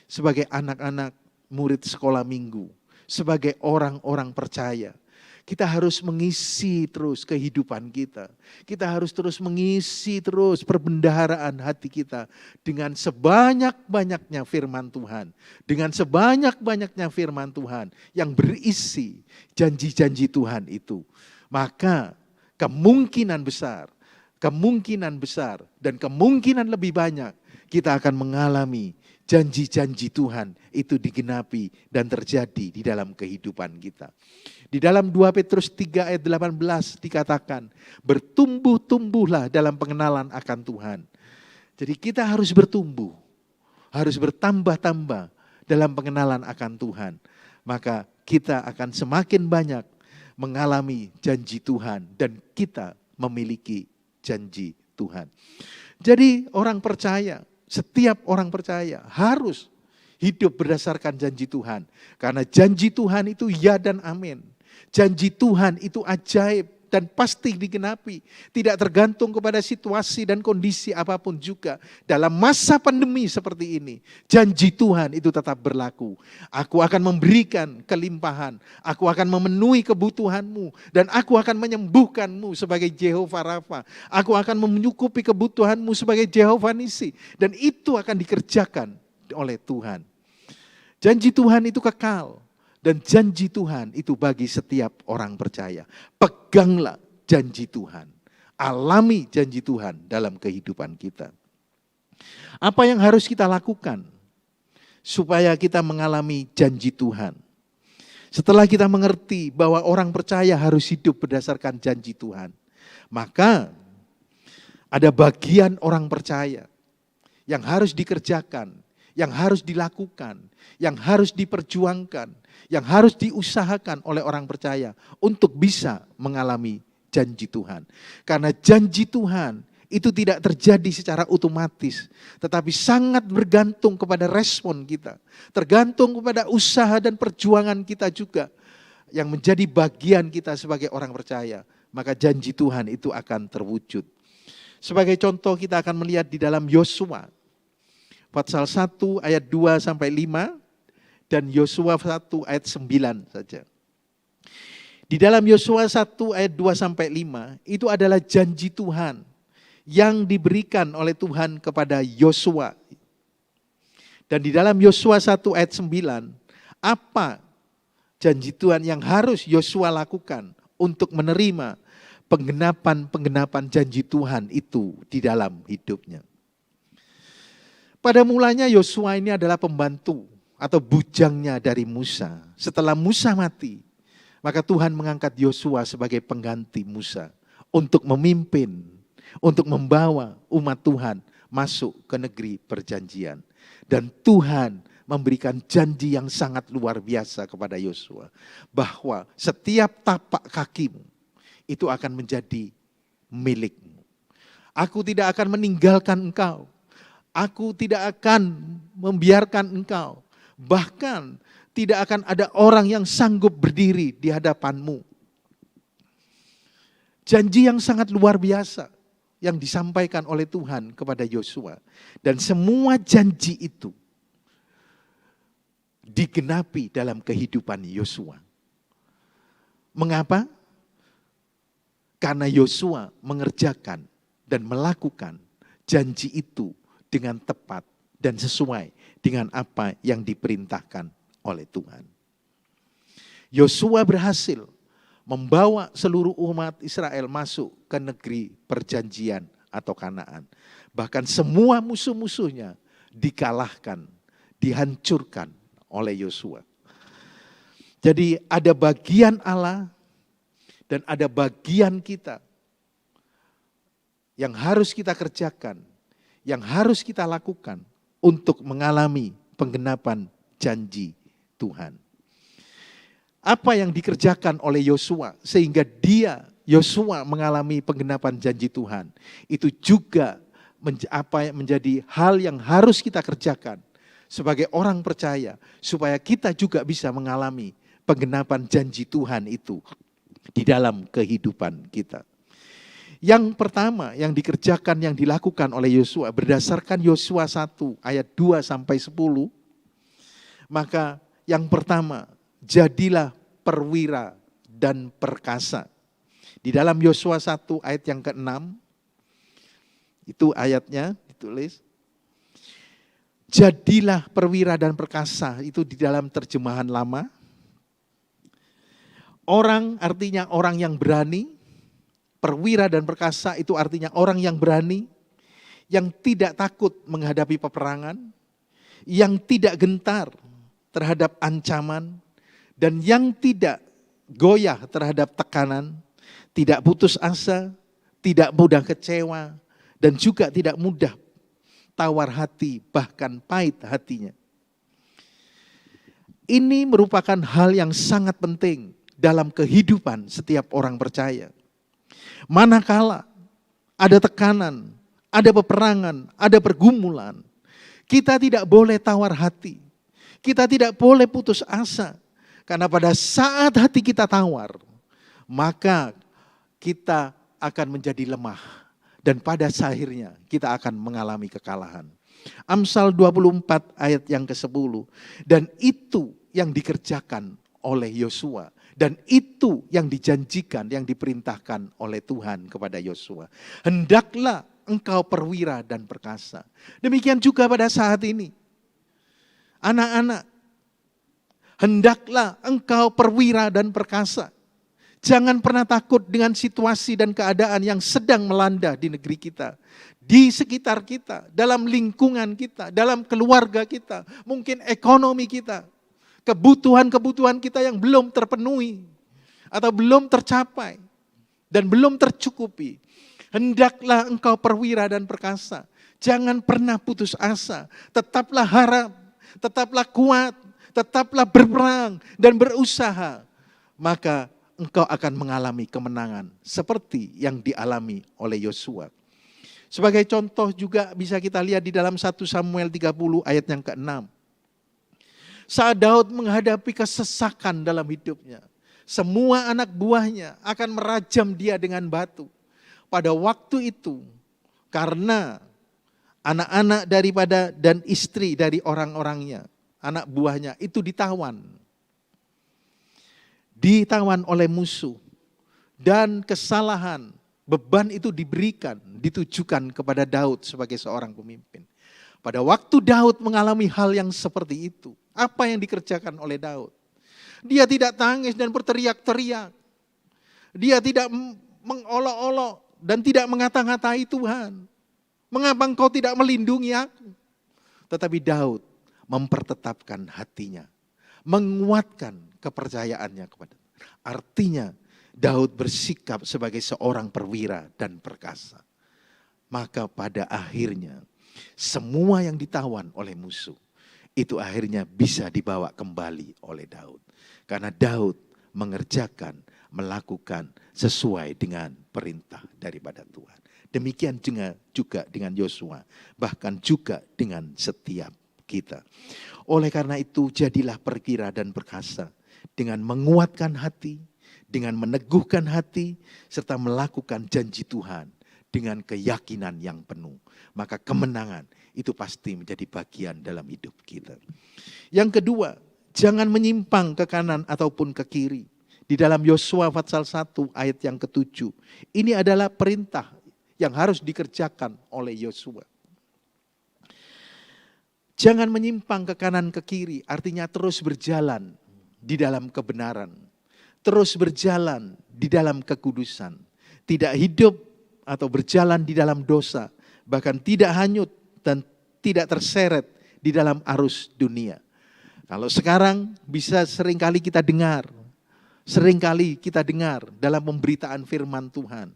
sebagai anak-anak murid sekolah minggu, sebagai orang-orang percaya, kita harus mengisi terus kehidupan kita. Kita harus terus mengisi terus perbendaharaan hati kita dengan sebanyak-banyaknya firman Tuhan. Dengan sebanyak-banyaknya firman Tuhan yang berisi janji-janji Tuhan itu. Maka kemungkinan besar dan kemungkinan lebih banyak kita akan mengalami janji-janji Tuhan itu digenapi dan terjadi di dalam kehidupan kita. Di dalam 2 Petrus 3 ayat 18 dikatakan, bertumbuh-tumbuhlah dalam pengenalan akan Tuhan. Jadi kita harus bertumbuh, harus bertambah-tambah dalam pengenalan akan Tuhan. Maka kita akan semakin banyak mengalami janji Tuhan dan kita memiliki janji Tuhan. Jadi orang percaya, setiap orang percaya harus hidup berdasarkan janji Tuhan. Karena janji Tuhan itu ya dan amin. Janji Tuhan itu ajaib dan pasti digenapi. Tidak tergantung kepada situasi dan kondisi apapun juga. Dalam masa pandemi seperti ini, janji Tuhan itu tetap berlaku. Aku akan memberikan kelimpahan. Aku akan memenuhi kebutuhanmu. Dan aku akan menyembuhkanmu sebagai Jehovah Rafa. Aku akan menyukupi kebutuhanmu sebagai Jehovah Nisi. Dan itu akan dikerjakan oleh Tuhan. Janji Tuhan itu kekal. Dan janji Tuhan itu bagi setiap orang percaya. Peganglah janji Tuhan. Alami janji Tuhan dalam kehidupan kita. Apa yang harus kita lakukan supaya kita mengalami janji Tuhan? Setelah kita mengerti bahwa orang percaya harus hidup berdasarkan janji Tuhan, maka ada bagian orang percaya yang harus dikerjakan, yang harus dilakukan, yang harus diperjuangkan, yang harus diusahakan oleh orang percaya untuk bisa mengalami janji Tuhan. Karena janji Tuhan itu tidak terjadi secara otomatis, tetapi sangat bergantung kepada respon kita. Tergantung kepada usaha dan perjuangan kita juga yang menjadi bagian kita sebagai orang percaya. Maka janji Tuhan itu akan terwujud. Sebagai contoh kita akan melihat di dalam Yosua pasal 1 ayat 2 sampai 5 dan Yosua 1 ayat 9 saja. Di dalam Yosua 1 ayat 2 sampai 5 itu adalah janji Tuhan yang diberikan oleh Tuhan kepada Yosua. Dan di dalam Yosua 1 ayat 9, apa janji Tuhan yang harus Yosua lakukan untuk menerima penggenapan janji Tuhan itu di dalam hidupnya. Pada mulanya Yosua ini adalah pembantu atau bujangnya dari Musa. Setelah Musa mati, maka Tuhan mengangkat Yosua sebagai pengganti Musa untuk memimpin, untuk membawa umat Tuhan masuk ke negeri perjanjian. Dan Tuhan memberikan janji yang sangat luar biasa kepada Yosua, bahwa setiap tapak kakimu itu akan menjadi milikmu. Aku tidak akan meninggalkan engkau. Aku tidak akan membiarkan engkau. Bahkan tidak akan ada orang yang sanggup berdiri di hadapanmu. Janji yang sangat luar biasa yang disampaikan oleh Tuhan kepada Yosua. Dan semua janji itu digenapi dalam kehidupan Yosua. Mengapa? Karena Yosua mengerjakan dan melakukan janji itu dengan tepat dan sesuai dengan apa yang diperintahkan oleh Tuhan. Yosua berhasil membawa seluruh umat Israel masuk ke negeri perjanjian atau Kanaan. Bahkan semua musuh-musuhnya dikalahkan, dihancurkan oleh Yosua. Jadi ada bagian Allah dan ada bagian kita yang harus kita kerjakan, yang harus kita lakukan untuk mengalami penggenapan janji Tuhan. Apa yang dikerjakan oleh Yosua sehingga Yosua mengalami penggenapan janji Tuhan, itu juga menjadi hal yang harus kita kerjakan sebagai orang percaya supaya kita juga bisa mengalami penggenapan janji Tuhan itu di dalam kehidupan kita. Yang pertama yang dikerjakan, yang dilakukan oleh Yosua berdasarkan Yosua 1 ayat 2 sampai 10, maka yang pertama, jadilah perwira dan perkasa. Di dalam Yosua 1 ayat yang ke-6, itu ayatnya ditulis, jadilah perwira dan perkasa, itu di dalam terjemahan lama. Orang artinya orang yang berani, perwira dan perkasa itu artinya orang yang berani, yang tidak takut menghadapi peperangan, yang tidak gentar terhadap ancaman, dan yang tidak goyah terhadap tekanan, tidak putus asa, tidak mudah kecewa, dan juga tidak mudah tawar hati, bahkan pahit hatinya. Ini merupakan hal yang sangat penting dalam kehidupan setiap orang percaya. Manakala ada tekanan, ada peperangan, ada pergumulan, kita tidak boleh tawar hati. Kita tidak boleh putus asa. Karena pada saat hati kita tawar, maka kita akan menjadi lemah. Dan pada akhirnya kita akan mengalami kekalahan. Amsal 24 ayat yang ke-10. Dan itu yang dikerjakan oleh Yosua. Dan itu yang dijanjikan, yang diperintahkan oleh Tuhan kepada Yosua. Hendaklah engkau perwira dan perkasa. Demikian juga pada saat ini. Anak-anak, hendaklah engkau perwira dan perkasa. Jangan pernah takut dengan situasi dan keadaan yang sedang melanda di negeri kita. Di sekitar kita, dalam lingkungan kita, dalam keluarga kita, mungkin ekonomi kita. Kebutuhan-kebutuhan kita yang belum terpenuhi atau belum tercapai dan belum tercukupi. Hendaklah engkau perwira dan perkasa. Jangan pernah putus asa. Tetaplah harap, tetaplah kuat, tetaplah berperang dan berusaha. Maka engkau akan mengalami kemenangan seperti yang dialami oleh Yosua. Sebagai contoh juga bisa kita lihat di dalam 1 Samuel 30 ayat yang ke-6. Saat Daud menghadapi kesesakan dalam hidupnya, semua anak buahnya akan merajam dia dengan batu. Pada waktu itu, karena anak-anak daripada dan istri dari orang-orangnya, anak buahnya itu ditawan. Ditawan oleh musuh. Dan kesalahan, beban itu diberikan, ditujukan kepada Daud sebagai seorang pemimpin. Pada waktu Daud mengalami hal yang seperti itu, apa yang dikerjakan oleh Daud? Dia tidak tangis dan berteriak-teriak. Dia tidak mengolok-olok dan tidak mengata-ngatai Tuhan. Mengapa engkau tidak melindungi aku? Tetapi Daud mempertetapkan hatinya. Menguatkan kepercayaannya kepada Tuhan. Artinya Daud bersikap sebagai seorang perwira dan perkasa. Maka pada akhirnya semua yang ditawan oleh musuh itu akhirnya bisa dibawa kembali oleh Daud. Karena Daud mengerjakan, melakukan sesuai dengan perintah daripada Tuhan. Demikian juga dengan Yosua, bahkan juga dengan setiap kita. Oleh karena itu jadilah perwira dan perkasa dengan menguatkan hati, dengan meneguhkan hati, serta melakukan janji Tuhan dengan keyakinan yang penuh. Maka kemenangan itu pasti menjadi bagian dalam hidup kita. Yang kedua, jangan menyimpang ke kanan ataupun ke kiri. Di dalam Yosua pasal 1 ayat yang ke-7. Ini adalah perintah yang harus dikerjakan oleh Yosua. Jangan menyimpang ke kanan ke kiri, artinya terus berjalan di dalam kebenaran. terus berjalan di dalam kekudusan, tidak hidup atau berjalan di dalam dosa, bahkan tidak hanyut dan tidak terseret di dalam arus dunia. Kalau sekarang bisa seringkali kita dengar dalam pemberitaan firman Tuhan,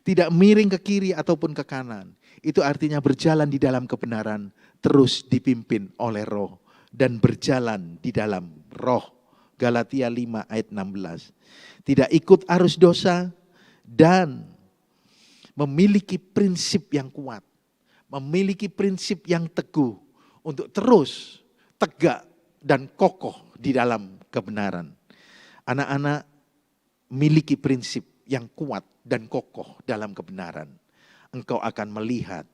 tidak miring ke kiri ataupun ke kanan. Itu artinya berjalan di dalam kebenaran, terus dipimpin oleh Roh dan berjalan di dalam Roh. Galatia 5 ayat 16. Tidak ikut arus dosa dan memiliki prinsip yang kuat, memiliki prinsip yang teguh untuk terus tegak dan kokoh di dalam kebenaran. Anak-anak miliki prinsip yang kuat dan kokoh dalam kebenaran. Engkau akan melihat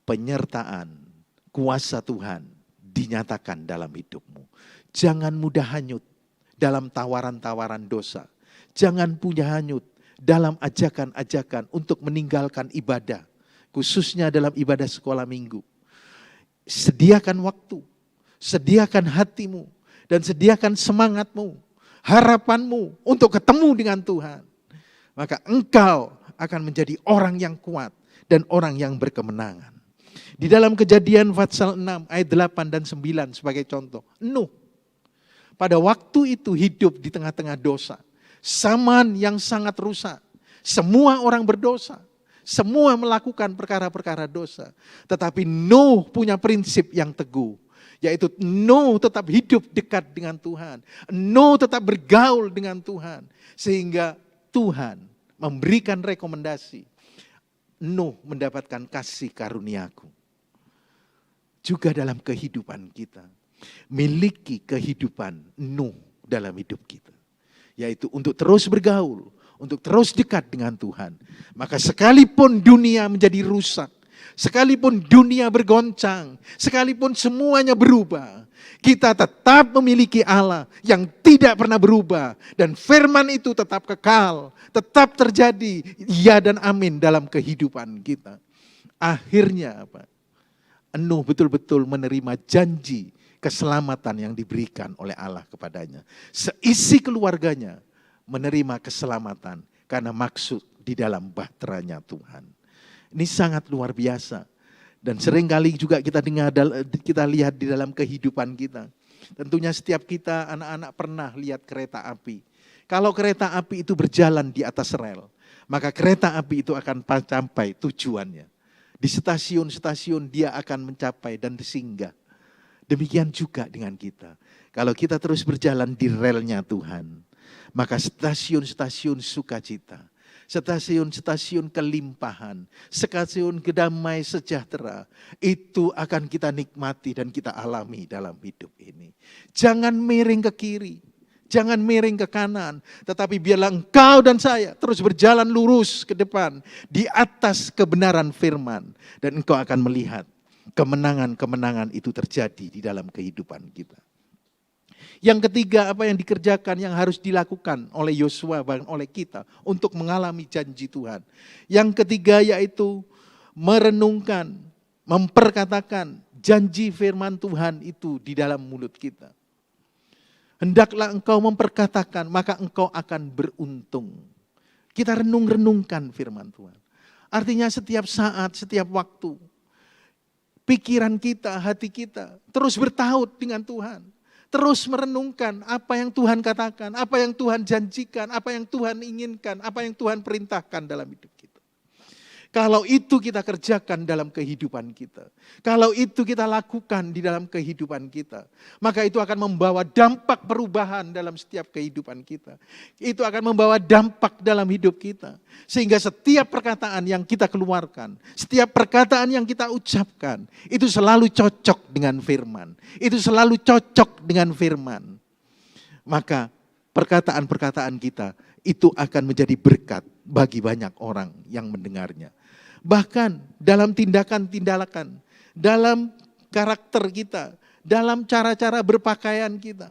penyertaan kuasa Tuhan dinyatakan dalam hidupmu. Jangan mudah hanyut dalam tawaran-tawaran dosa. Jangan mudah hanyut dalam ajakan-ajakan untuk meninggalkan ibadah. Khususnya dalam ibadah sekolah minggu. Sediakan waktu, sediakan hatimu, dan sediakan semangatmu, harapanmu untuk ketemu dengan Tuhan. Maka engkau akan menjadi orang yang kuat dan orang yang berkemenangan. Di dalam Kejadian pasal 6 ayat 8 dan 9 sebagai contoh. Nuh pada waktu itu hidup di tengah-tengah dosa. Zaman yang sangat rusak. Semua orang berdosa. Semua melakukan perkara-perkara dosa. Tetapi Nuh punya prinsip yang teguh. Yaitu Nuh tetap hidup dekat dengan Tuhan. Nuh tetap bergaul dengan Tuhan. Sehingga Tuhan memberikan rekomendasi. Nuh mendapatkan kasih karuniaku. Juga dalam kehidupan kita. Miliki kehidupan Nuh dalam hidup kita. Yaitu untuk terus bergaul. Untuk terus dekat dengan Tuhan. Maka sekalipun dunia menjadi rusak. Sekalipun dunia bergoncang. Sekalipun semuanya berubah. Kita tetap memiliki Allah yang tidak pernah berubah. Dan firman itu tetap kekal. Tetap terjadi. Ya dan amin dalam kehidupan kita. Akhirnya apa? Nuh betul-betul menerima janji keselamatan yang diberikan oleh Allah kepadanya. Seisi keluarganya menerima keselamatan karena maksud di dalam bahteranya Tuhan. Ini sangat luar biasa. Dan seringkali juga kita dengar, kita lihat di dalam kehidupan kita. Tentunya setiap kita anak-anak pernah lihat kereta api. Kalau kereta api itu berjalan di atas rel, maka kereta api itu akan sampai tujuannya. Di stasiun-stasiun dia akan mencapai dan singgah. Demikian juga dengan kita. Kalau kita terus berjalan di relnya Tuhan, maka stasiun-stasiun sukacita, stasiun-stasiun kelimpahan, stasiun kedamai sejahtera, itu akan kita nikmati dan kita alami dalam hidup ini. Jangan miring ke kiri, jangan miring ke kanan, tetapi biarlah engkau dan saya terus berjalan lurus ke depan di atas kebenaran firman. Dan engkau akan melihat kemenangan-kemenangan itu terjadi di dalam kehidupan kita. Yang ketiga, apa yang dikerjakan, yang harus dilakukan oleh Yosua dan oleh kita untuk mengalami janji Tuhan. Yang ketiga yaitu merenungkan, memperkatakan janji firman Tuhan itu di dalam mulut kita. Hendaklah engkau memperkatakan, maka engkau akan beruntung. Kita renung-renungkan firman Tuhan. Artinya setiap saat, setiap waktu, pikiran kita, hati kita terus bertaut dengan Tuhan. Terus merenungkan apa yang Tuhan katakan, apa yang Tuhan janjikan, apa yang Tuhan inginkan, apa yang Tuhan perintahkan dalam hidup kita. Kalau itu kita kerjakan dalam kehidupan kita, kalau itu kita lakukan di dalam kehidupan kita, maka itu akan membawa dampak perubahan dalam setiap kehidupan kita. Itu akan membawa dampak dalam hidup kita. Sehingga setiap perkataan yang kita keluarkan, setiap perkataan yang kita ucapkan, itu selalu cocok dengan firman. Itu selalu cocok dengan firman. Maka perkataan-perkataan kita itu akan menjadi berkat bagi banyak orang yang mendengarnya. Bahkan dalam tindakan-tindakan, dalam karakter kita, dalam cara-cara berpakaian kita.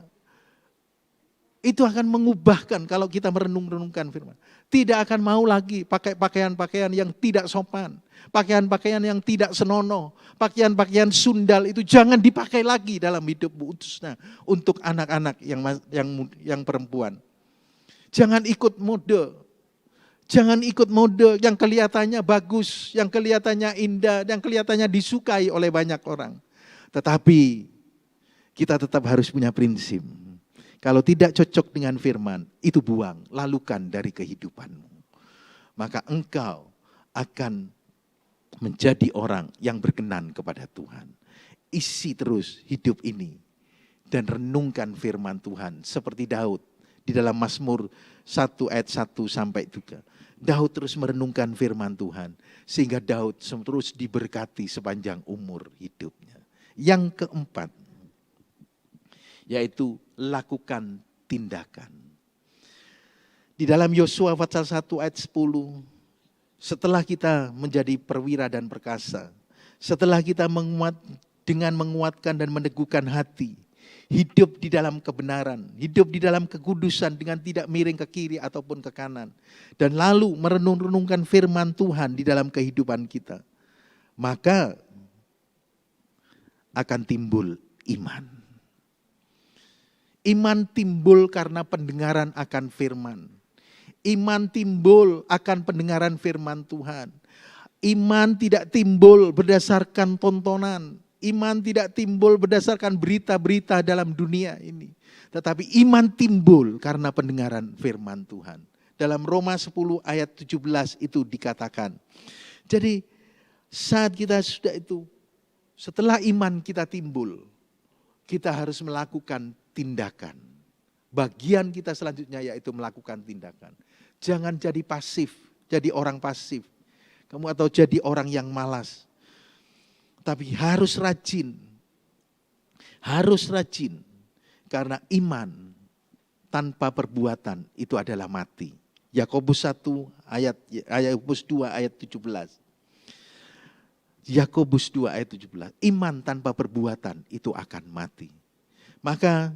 Itu akan mengubahkan kalau kita merenung-renungkan firman. Tidak akan mau lagi pakai pakaian-pakaian yang tidak sopan. Pakaian-pakaian yang tidak senonoh. Pakaian-pakaian sundal itu jangan dipakai lagi dalam hidupmu. Khususnya untuk anak-anak yang perempuan. Jangan ikut mode. Jangan ikut mode yang kelihatannya bagus, yang kelihatannya indah, yang kelihatannya disukai oleh banyak orang. Tetapi kita tetap harus punya prinsip. Kalau tidak cocok dengan firman, itu buang, lalukan dari kehidupanmu. Maka engkau akan menjadi orang yang berkenan kepada Tuhan. Isi terus hidup ini dan renungkan firman Tuhan seperti Daud di dalam Mazmur 1 ayat 1 sampai 3. Daud terus merenungkan firman Tuhan sehingga Daud terus diberkati sepanjang umur hidupnya. Yang keempat, yaitu lakukan tindakan. Di dalam Yosua pasal 1 ayat 10, setelah kita menjadi perwira dan perkasa, setelah kita dengan menguatkan dan meneguhkan hati, hidup di dalam kebenaran, hidup di dalam kekudusan dengan tidak miring ke kiri ataupun ke kanan, dan lalu merenung-renungkan firman Tuhan di dalam kehidupan kita, maka akan timbul iman. Iman timbul karena pendengaran akan firman. Iman timbul akan pendengaran firman Tuhan. Iman tidak timbul berdasarkan tontonan. Iman tidak timbul berdasarkan berita-berita dalam dunia ini. Tetapi iman timbul karena pendengaran firman Tuhan. Dalam Roma 10 ayat 17 itu dikatakan. Jadi saat kita sudah itu, setelah iman kita timbul, kita harus melakukan tindakan. Bagian kita selanjutnya yaitu melakukan tindakan. Jangan jadi pasif, jadi orang pasif. Kamu atau jadi orang yang malas. Tapi harus rajin. Harus rajin. Karena iman tanpa perbuatan itu adalah mati. Yakobus 1 ayat Yakobus 2 ayat 17. Yakobus 2 ayat 17. Iman tanpa perbuatan itu akan mati. Maka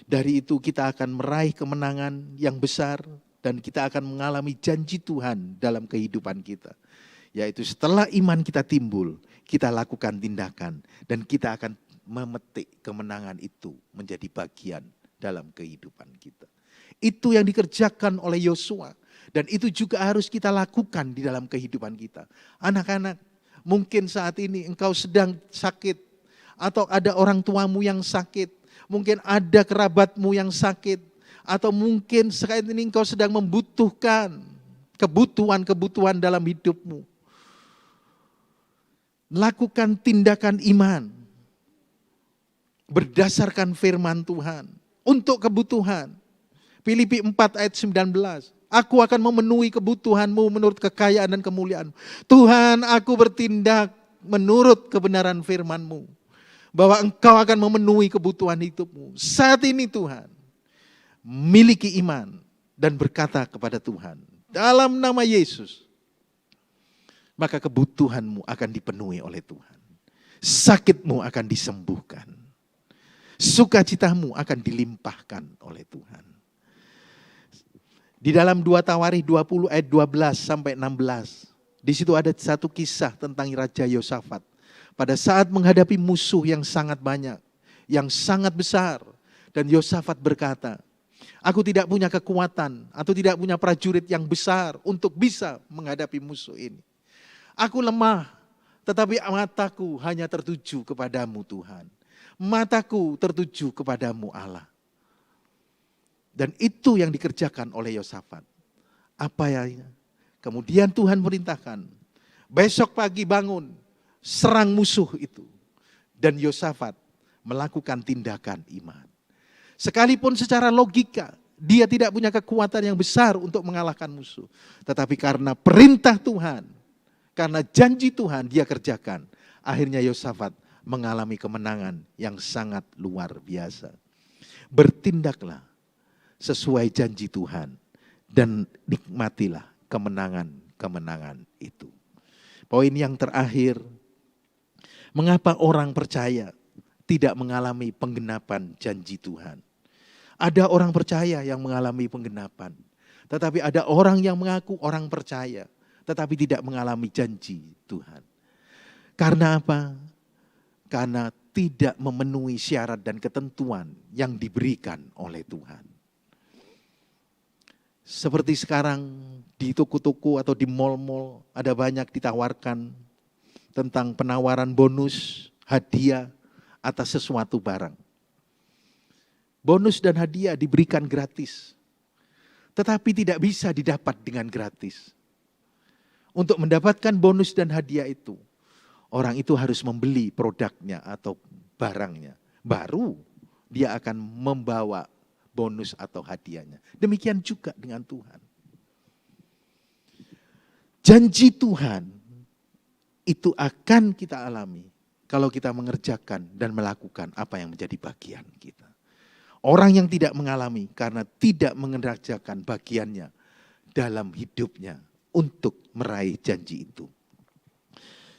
dari itu kita akan meraih kemenangan yang besar dan kita akan mengalami janji Tuhan dalam kehidupan kita. Yaitu setelah iman kita timbul, kita lakukan tindakan dan kita akan memetik kemenangan itu menjadi bagian dalam kehidupan kita. Itu yang dikerjakan oleh Yosua dan itu juga harus kita lakukan di dalam kehidupan kita. Anak-anak, mungkin saat ini engkau sedang sakit atau ada orang tuamu yang sakit, mungkin ada kerabatmu yang sakit, atau mungkin saat ini engkau sedang membutuhkan kebutuhan-kebutuhan dalam hidupmu. Lakukan tindakan iman berdasarkan firman Tuhan untuk kebutuhan. Filipi 4 ayat 19. Aku akan memenuhi kebutuhanmu menurut kekayaan dan kemuliaan. Tuhan, aku bertindak menurut kebenaran firman-Mu. Bahwa Engkau akan memenuhi kebutuhan hidupmu. Saat ini Tuhan, miliki iman dan berkata kepada Tuhan, dalam nama Yesus, maka kebutuhanmu akan dipenuhi oleh Tuhan. Sakitmu akan disembuhkan. Sukacitamu akan dilimpahkan oleh Tuhan. Di dalam 2 Tawarikh 20 ayat 12 sampai 16. Di situ ada satu kisah tentang Raja Yosafat. Pada saat menghadapi musuh yang sangat banyak, yang sangat besar. Dan Yosafat berkata, aku tidak punya kekuatan atau tidak punya prajurit yang besar untuk bisa menghadapi musuh ini. Aku lemah, tetapi mataku hanya tertuju kepadamu Tuhan. Mataku tertuju kepadamu Allah. Dan itu yang dikerjakan oleh Yosafat. Apa ya? Kemudian Tuhan perintahkan, besok pagi bangun, serang musuh itu. Dan Yosafat melakukan tindakan iman. Sekalipun secara logika, dia tidak punya kekuatan yang besar untuk mengalahkan musuh. Tetapi karena perintah Tuhan, karena janji Tuhan dia kerjakan. Akhirnya Yosafat mengalami kemenangan yang sangat luar biasa. Bertindaklah sesuai janji Tuhan dan nikmatilah kemenangan-kemenangan itu. Poin yang terakhir, mengapa orang percaya tidak mengalami penggenapan janji Tuhan? Ada orang percaya yang mengalami penggenapan, tetapi ada orang yang mengaku orang percaya, tetapi tidak mengalami janji Tuhan. Karena apa? Karena tidak memenuhi syarat dan ketentuan yang diberikan oleh Tuhan. Seperti sekarang di toko-toko atau di mal-mal ada banyak ditawarkan tentang penawaran bonus, hadiah atas sesuatu barang. Bonus dan hadiah diberikan gratis, tetapi tidak bisa didapat dengan gratis. Untuk mendapatkan bonus dan hadiah itu, orang itu harus membeli produknya atau barangnya. Baru dia akan membawa bonus atau hadiahnya. Demikian juga dengan Tuhan. Janji Tuhan itu akan kita alami kalau kita mengerjakan dan melakukan apa yang menjadi bagian kita. Orang yang tidak mengalami karena tidak mengerjakan bagiannya dalam hidupnya untuk meraih janji itu.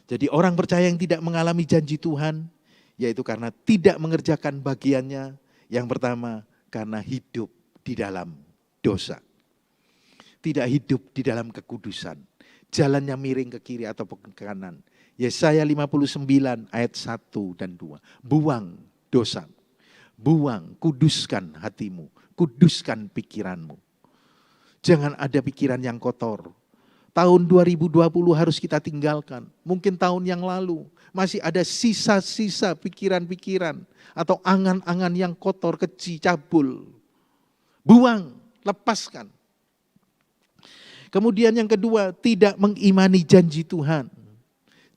Jadi orang percaya yang tidak mengalami janji Tuhan, yaitu karena tidak mengerjakan bagiannya. Yang pertama, karena hidup di dalam dosa. Tidak hidup di dalam kekudusan. Jalannya miring ke kiri atau ke kanan. Yesaya 59 ayat 1 dan 2. Buang dosa. Buang, kuduskan hatimu. Kuduskan pikiranmu. Jangan ada pikiran yang kotor. Tahun 2020 harus kita tinggalkan. Mungkin tahun yang lalu masih ada sisa-sisa pikiran-pikiran atau angan-angan yang kotor, keji, cabul. Buang, lepaskan. Kemudian yang kedua, tidak mengimani janji Tuhan.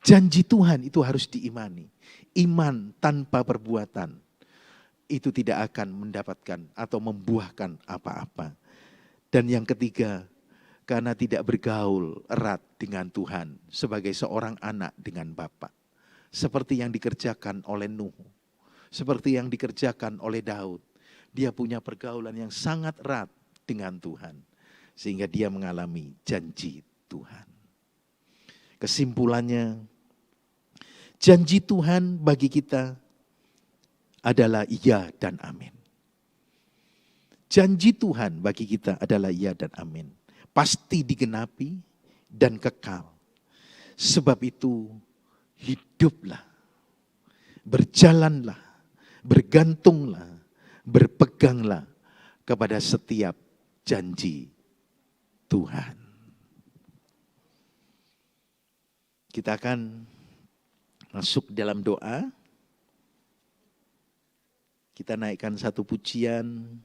Janji Tuhan itu harus diimani. Iman tanpa perbuatan itu tidak akan mendapatkan atau membuahkan apa-apa. Dan yang ketiga, karena tidak bergaul erat dengan Tuhan sebagai seorang anak dengan Bapa. Seperti yang dikerjakan oleh Nuh, seperti yang dikerjakan oleh Daud. Dia punya pergaulan yang sangat erat dengan Tuhan, sehingga dia mengalami janji Tuhan. Kesimpulannya, janji Tuhan bagi kita adalah iya dan amin. Janji Tuhan bagi kita adalah iya dan amin. Pasti digenapi dan kekal. Sebab itu hiduplah, berjalanlah, bergantunglah, berpeganglah kepada setiap janji Tuhan. Kita akan masuk dalam doa. Kita naikkan satu pujian.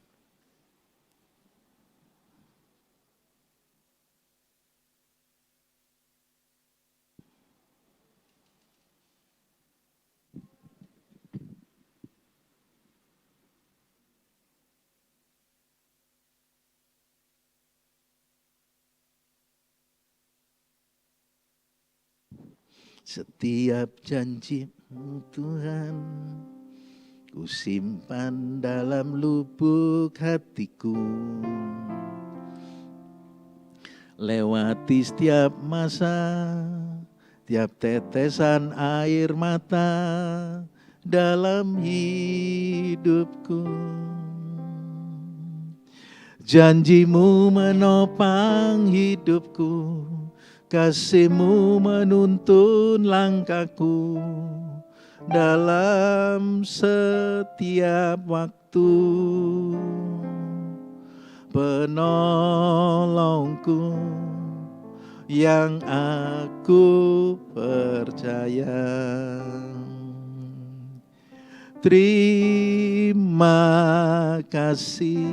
Setiap janji-Mu Tuhan, ku simpan dalam lubuk hatiku. Lewati setiap masa, tiap tetesan air mata dalam hidupku. Janji-Mu menopang hidupku, kasih-Mu menuntun langkahku dalam setiap waktu. Penolongku yang aku percaya. Terima kasih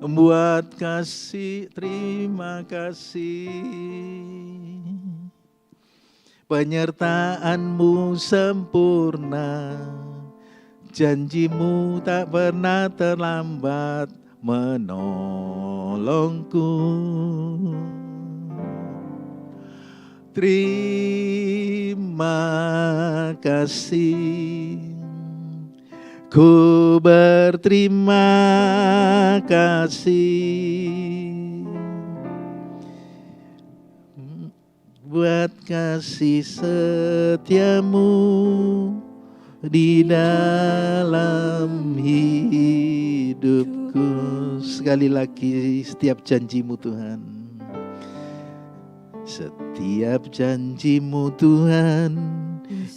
buat kasih, terima kasih. Penyertaan-Mu sempurna, janji-Mu tak pernah terlambat menolongku. Terima kasih, ku berterima kasih buat kasih setia-Mu di dalam hidupku. Sekali lagi, setiap janji-Mu Tuhan, setiap janji-Mu Tuhan,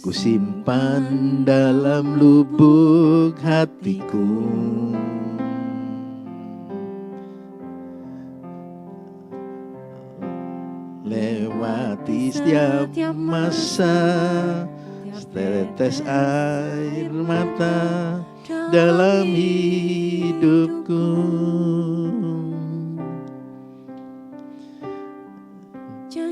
ku simpan dalam lubuk hatiku. setiap masa, setetes air mata dalam hidupku.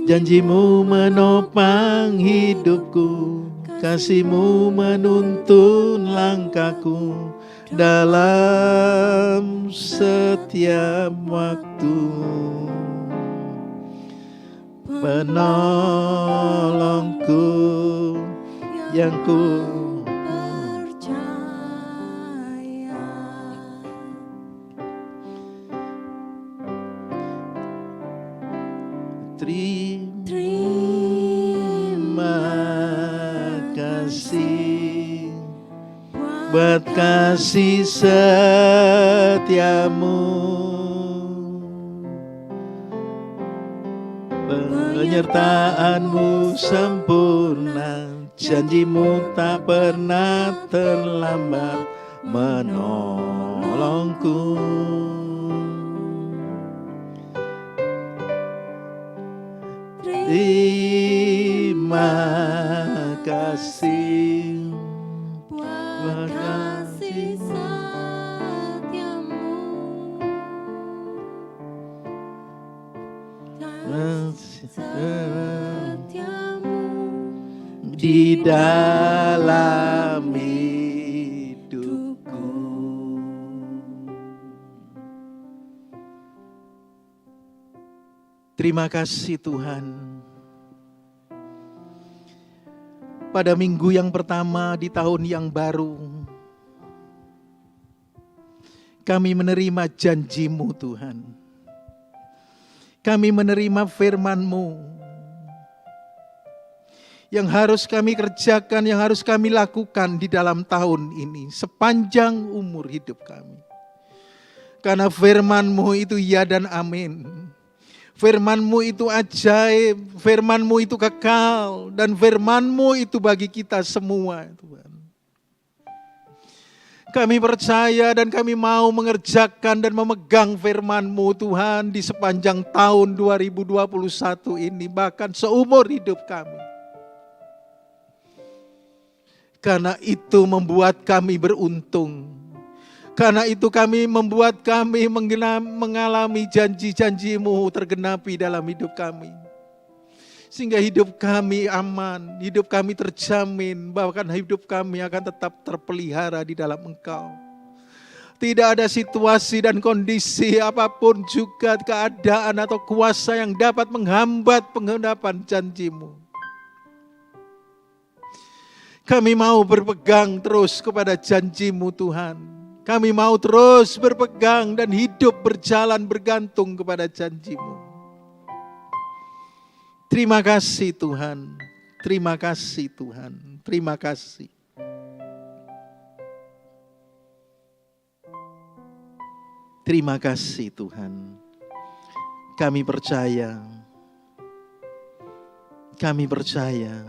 Janjimu menopang hidupku, kasihmu menuntun langkahku dalam setiap waktu. Penolongku yang ku percaya. Terima kasih buat kasih setiamu, penyertaanmu sempurna, janjimu tak pernah terlambat menolongku. Terima kasih buat kasih setiamu, di dalam hidupku. Terima kasih Tuhan. Pada minggu yang pertama di tahun yang baru, kami menerima janji-Mu Tuhan. Kami menerima firman-Mu yang harus kami kerjakan, yang harus kami lakukan di dalam tahun ini, sepanjang umur hidup kami. Karena firman-Mu itu ya dan amin. Firman-Mu itu ajaib, firman-Mu itu kekal, dan firman-Mu itu bagi kita semua, Tuhan. Kami percaya dan kami mau mengerjakan dan memegang firman-Mu Tuhan di sepanjang tahun 2021 ini, bahkan seumur hidup kami. Karena itu membuat kami beruntung. Karena itu membuat kami mengalami janji-janji-Mu tergenapi dalam hidup kami. Sehingga hidup kami aman, hidup kami terjamin, bahkan hidup kami akan tetap terpelihara di dalam Engkau. Tidak ada situasi dan kondisi apapun juga, keadaan atau kuasa yang dapat menghambat penggenapan janji-Mu. Kami mau berpegang terus kepada janji-Mu Tuhan. Kami mau terus berpegang dan hidup berjalan bergantung kepada janji-Mu. Terima kasih Tuhan. Terima kasih Tuhan. Terima kasih. Terima kasih Tuhan. Kami percaya. Kami percaya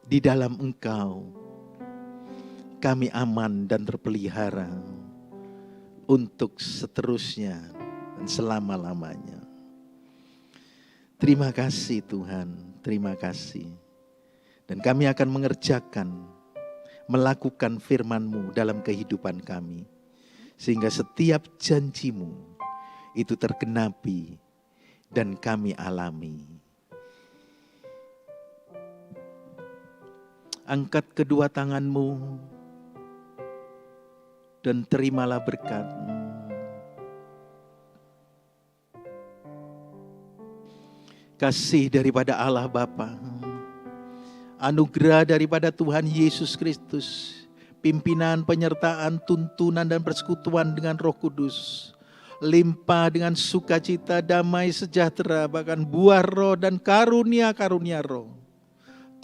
di dalam Engkau kami aman dan terpelihara untuk seterusnya dan selama-lamanya. Terima kasih Tuhan, terima kasih. Dan kami akan mengerjakan, melakukan firman-Mu dalam kehidupan kami. Sehingga setiap janji-Mu itu tergenapi dan kami alami. Angkat kedua tangan-Mu dan terimalah berkat. Kasih daripada Allah Bapa, anugerah daripada Tuhan Yesus Kristus, pimpinan, penyertaan, tuntunan dan persekutuan dengan Roh Kudus, limpah dengan sukacita, damai, sejahtera, bahkan buah roh dan karunia-karunia roh,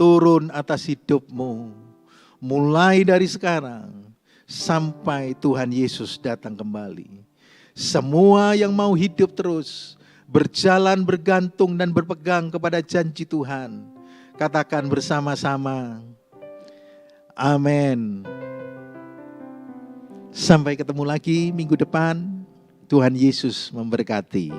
turun atas hidupmu, mulai dari sekarang, sampai Tuhan Yesus datang kembali. Semua yang mau hidup terus, berjalan, bergantung dan berpegang kepada janji Tuhan, katakan bersama-sama, amin. Sampai ketemu lagi minggu depan. Tuhan Yesus memberkati.